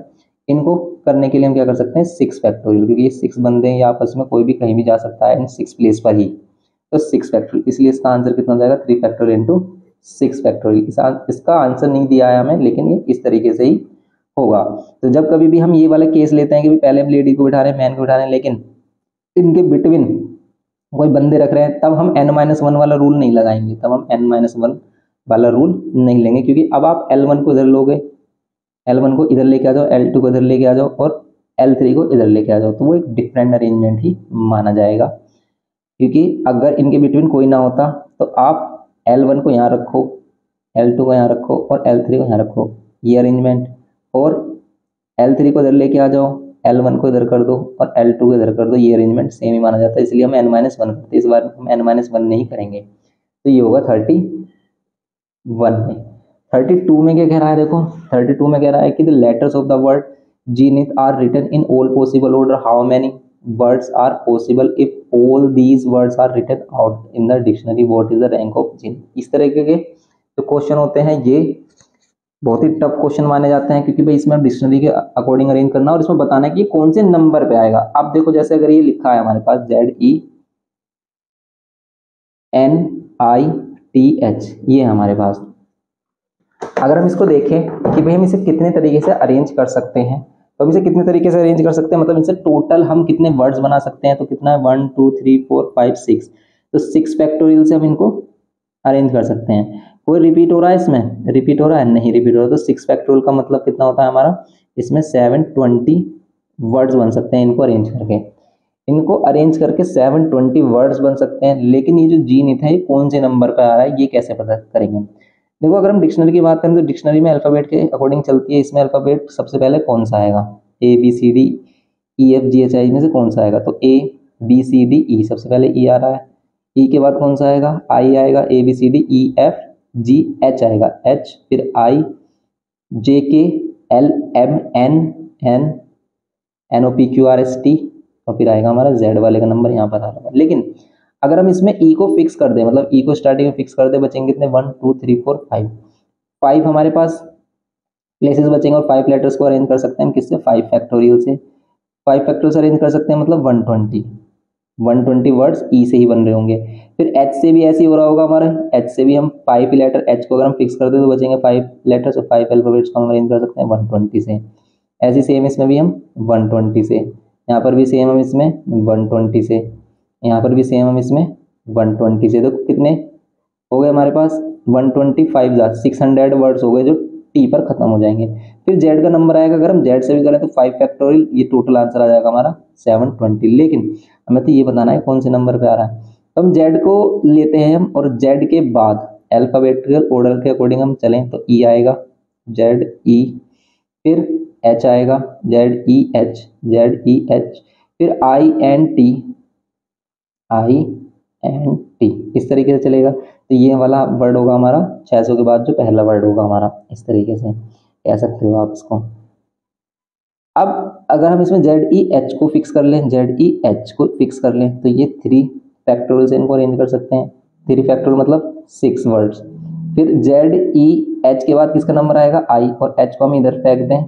इनको करने के लिए हम क्या कर सकते हैं 6 फैक्टोरियल, क्योंकि ये 6 बंदे हैं, आपस में कोई भी कहीं भी जा सकता है इन 6 प्लेस पर ही, तो 6 फैक्टोरियल, इसलिए इसका आंसर कितना हो जाएगा 3 फैक्टोरियल इंटू 6 फैक्टोरियल। इसका आंसर नहीं दिया है हमें, लेकिन ये इस तरीके से ही होगा। तो जब कभी भी हम ये वाला केस लेते हैं कि पहले हम लेडी को बिठा रहे हैं, मैन को बिठा रहे हैं, लेकिन इनके बिटवीन कोई बंदे रख रहे हैं, तब हम n-1 वाला रूल नहीं लगाएंगे, तब हम n-1 वाला रूल नहीं लेंगे, क्योंकि अब आप L1 को इधर लोगे, L1 को इधर लेके आ जाओ, L2 को इधर लेके आ जाओ और L3 को इधर लेके आ जाओ, तो वो एक डिफरेंट अरेंजमेंट ही माना जाएगा। क्योंकि अगर इनके बिटवीन कोई ना होता तो आप L1 को यहाँ रखो, L2 को यहाँ रखो और L3 को यहाँ रखो, ये अरेंजमेंट, और L3 को इधर लेके आ जाओ, L1 को इधर कर दो और L2 को इधर कर दो, ये अरेंजमेंट सेम ही माना जाता है, इसलिए हम n-1 करते हैं। इस बार हम n-1 नहीं करेंगे, तो ये होगा 31 में। 32 में क्या कह रहा है, देखो 32 में कह रहा है कि the letters of the word zenith are written in all possible order, how many words are possible if all these words are written out in the dictionary, what is the rank of zenith. इस तरह के जो question होते हैं ये बहुत ही tough question माने जाते हैं, क्योंकि भाई इसमें डिक्शनरी के अकॉर्डिंग अरेंज करना और इसमें बताना है कि कौन से नंबर पे आएगा। अब देखो जैसे अगर ये लिखा है हमारे पास ZENITH, ये है हमारे पास, अगर हम इसको देखें कि भाई हम इसे कितने तरीके से अरेंज कर सकते हैं, तो हम इसे कितने तरीके से अरेंज कर सकते हैं, मतलब इनसे टोटल हम कितने वर्ड्स बना सकते हैं, तो कितना है 1 2 3 4 5 6, तो 6 फैक्टोरियल से हम इनको अरेंज कर सकते हैं। कोई रिपीट हो रहा है इसमें, रिपीट हो रहा है, नहीं रिपीट हो रहा, तो 6 फैक्टोरियल का मतलब कितना होता है हमारा, इसमें 720 वर्ड्स बन सकते हैं इनको अरेंज करके। इनको अरेंज करके 720 वर्ड्स बन सकते हैं, लेकिन ये जो जीनित है ये कौन से नंबर पर आ रहा है ये कैसे पता करेंगे। देखो अगर हम डिक्शनरी की बात करें तो डिक्शनरी में अल्फाबेट के अकॉर्डिंग चलती है, इसमें अल्फाबेट सबसे पहले कौन सा आएगा, ABCDEFGHI में से कौन सा आएगा, तो ABCDE सबसे पहले E आ रहा है, E के बाद कौन सा आएगा, I आएगा, ABCDEFGH आएगा, H, फिर IJKLMNNOPQRST और फिर आएगा हमारा Z वाले का नंबर यहाँ पर आ रहा है। लेकिन अगर हम इसमें E को फिक्स कर दें, मतलब E को स्टार्टिंग में फिक्स कर दे, बचेंगे कितने 1 2 3 4 5 हमारे पास प्लेसेस बचेंगे, और 5 लेटर्स को अरेंज कर सकते हैं हम किससे, 5 फैक्टोरियल से। 5 फैक्टोरियल से अरेंज कर सकते हैं मतलब 120, 120 वर्ड्स ई से ही बन रहे होंगे। फिर एच से भी ऐसे ही हो रहा होगा हमारा, एच से भी हम 5 लेटर, एच को अगर हम फिक्स कर दे तो बचेंगे 5 लेटर्स, और 5 अल्फाबेट्स को हम अरेंज कर सकते हैं 120 से। ऐसे सेम इसमें भी हम 120 से, यहाँ पर भी सेम हम इसमें 120 से, यहाँ पर भी सेम हम इसमें 120 से। तो कितने हो गए हमारे पास 125 600 वर्ड्स हो गए जो टी पर खत्म हो जाएंगे। फिर जेड का नंबर आएगा, अगर हम जेड से भी करें तो 5 फैक्टोरियल, ये टोटल आंसर आ जाएगा हमारा 720। लेकिन हमें तो ये बताना है कौन से नंबर पे आ रहा है। तो हम जेड को लेते हैं हम, और जेड के बाद अल्फाबेटिकल ऑर्डर के अकॉर्डिंग हम चलें तो ई आएगा, जेड ई, फिर एच आएगा, Z E H, Z E H, फिर I N T, I N T, इस तरीके से चलेगा। तो ये वाला वर्ड होगा हमारा 600 के बाद जो पहला वर्ड होगा हमारा, इस तरीके से कह सकते हो आप इसको। अब अगर हम इसमें जेड ई एच को फिक्स कर लें, जेड ई एच को फिक्स कर लें तो ये 3 फैक्टोरियल से इनको अरेंज कर सकते हैं। 3 फैक्टोरियल मतलब 6 वर्ड्स। फिर जेड ई एच के बाद किसका नंबर आएगा, आई, और एच को हम इधर फेंक दें।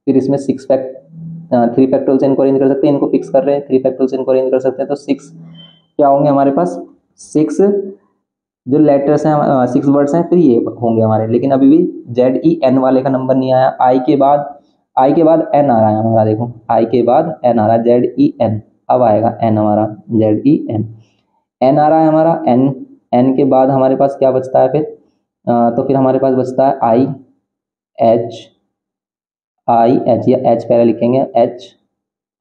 फिर इसमें 3 फैक्टोरियल से इनको अरेंज कर सकते हैं, इनको फिक्स कर रहे हैं, 3 फैक्टोरियल से इनको अरेंज कर सकते हैं। तो 6 क्या होंगे हमारे पास, 6 जो लेटर्स हैं, 6 वर्ड्स हैं, फिर ये होंगे हमारे। लेकिन अभी भी जेड ई एन वाले का नंबर नहीं आया। आई के बाद एन आ रहा है हमारा, देखो आई के बाद एन आ रहा है, जेड ई एन, अब आएगा एन हमारा, जेड ई एन, एन आ रहा है हमारा, एन, एन के बाद हमारे पास क्या बचता है फिर, तो फिर हमारे पास बचता है आई एच, आई एच, या एच पहले लिखेंगे, एच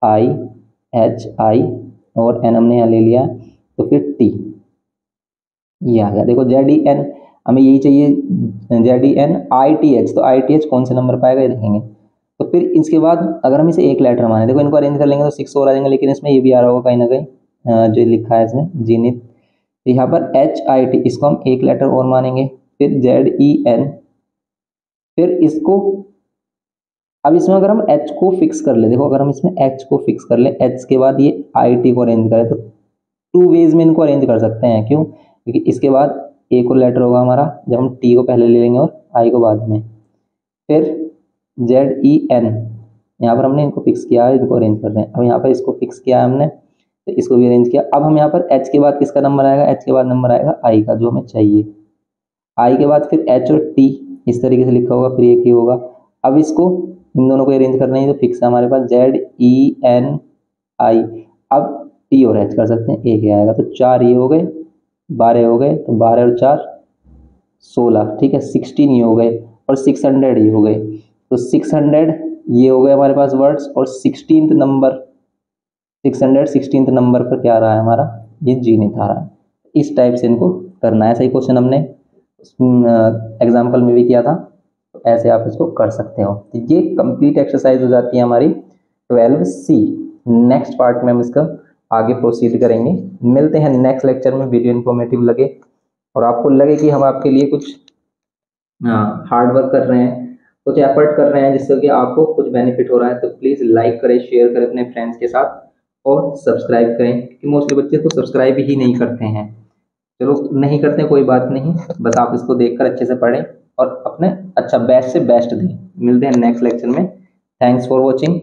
आई, एच आई, और एन हमने यहाँ ले लिया, तो फिर टी, ये आ गया। देखो जेड ई एन, हमें यही चाहिए, Z E N I T H, तो आई टी एच कौन से नंबर पाएगा ये देखेंगे। तो फिर इसके बाद अगर हम इसे एक लेटर माने, देखो इनको अरेंज कर लेंगे तो 6 और आ जाएंगे, लेकिन इसमें ये भी आ रहा होगा कहीं ना कहीं, जो लिखा है इसमें जीनित, तो यहाँ पर एच आई टी, इसको हम एक लेटर और मानेंगे। फिर जेड ई एन, फिर इसको, अब इसमें अगर हम एच को फिक्स कर ले, देखो अगर हम इसमें एच को फिक्स कर ले, एच के बाद ये आई टी को अरेंज करें तो 2 वेज में इनको अरेंज कर सकते हैं। क्यों, क्योंकि इसके बाद एक और लेटर होगा हमारा, जब हम टी को पहले ले लेंगे और आई को बाद में। फिर जेड ई एन, यहाँ पर हमने इनको फिक्स किया है, इनको अरेंज कर रहे हैं। अब यहाँ पर इसको फिक्स किया है हमने, तो इसको भी अरेंज किया। अब हम यहाँ पर एच के बाद किसका नंबर आएगा, एच के बाद नंबर आएगा आई का, जो हमें चाहिए। आई के बाद फिर एच और टी, इस तरीके से लिखा होगा, फिर एक ही होगा। अब इसको, इन दोनों को अरेंज करना है तो फिक्स है हमारे पास, जेड ई एन आई, अब टी और एच कर सकते हैं, एक ही आएगा। तो 4 ये हो गए, 12 हो गए, तो 12 और 4 16, ठीक है, 16 ये हो गए, और 600 ये हो गए। तो 600 ये हो गए हमारे पास वर्ड्स, और 16th नंबर, 616th नंबर पर क्या आ रहा है हमारा, ये जीनित आ रहा है। इस टाइप से इनको करना है। सही क्वेश्चन हमने एग्जाम्पल में भी किया था, तो ऐसे आप इसको कर सकते हो। तो ये कंप्लीट एक्सरसाइज हो जाती है हमारी 12C। नेक्स्ट पार्ट में हम इसका आगे प्रोसीड करेंगे। मिलते हैं नेक्स्ट लेक्चर में। वीडियो इन्फॉर्मेटिव लगे और आपको लगे कि हम आपके लिए कुछ हार्ड वर्क कर रहे हैं, कुछ एफर्ट कर रहे हैं जिससे कि आपको कुछ बेनिफिट हो रहा है, तो प्लीज़ लाइक करें, शेयर करें अपने फ्रेंड्स के साथ, और सब्सक्राइब करें, क्योंकि मोस्टली बच्चे तो सब्सक्राइब ही नहीं करते हैं। चलो नहीं करते कोई बात नहीं, बस आप इसको देखकर अच्छे से पढ़ें और अपने अच्छा बेस्ट से बेस्ट दें। मिलते हैं नेक्स्ट लेक्चर में। Thanks for watching.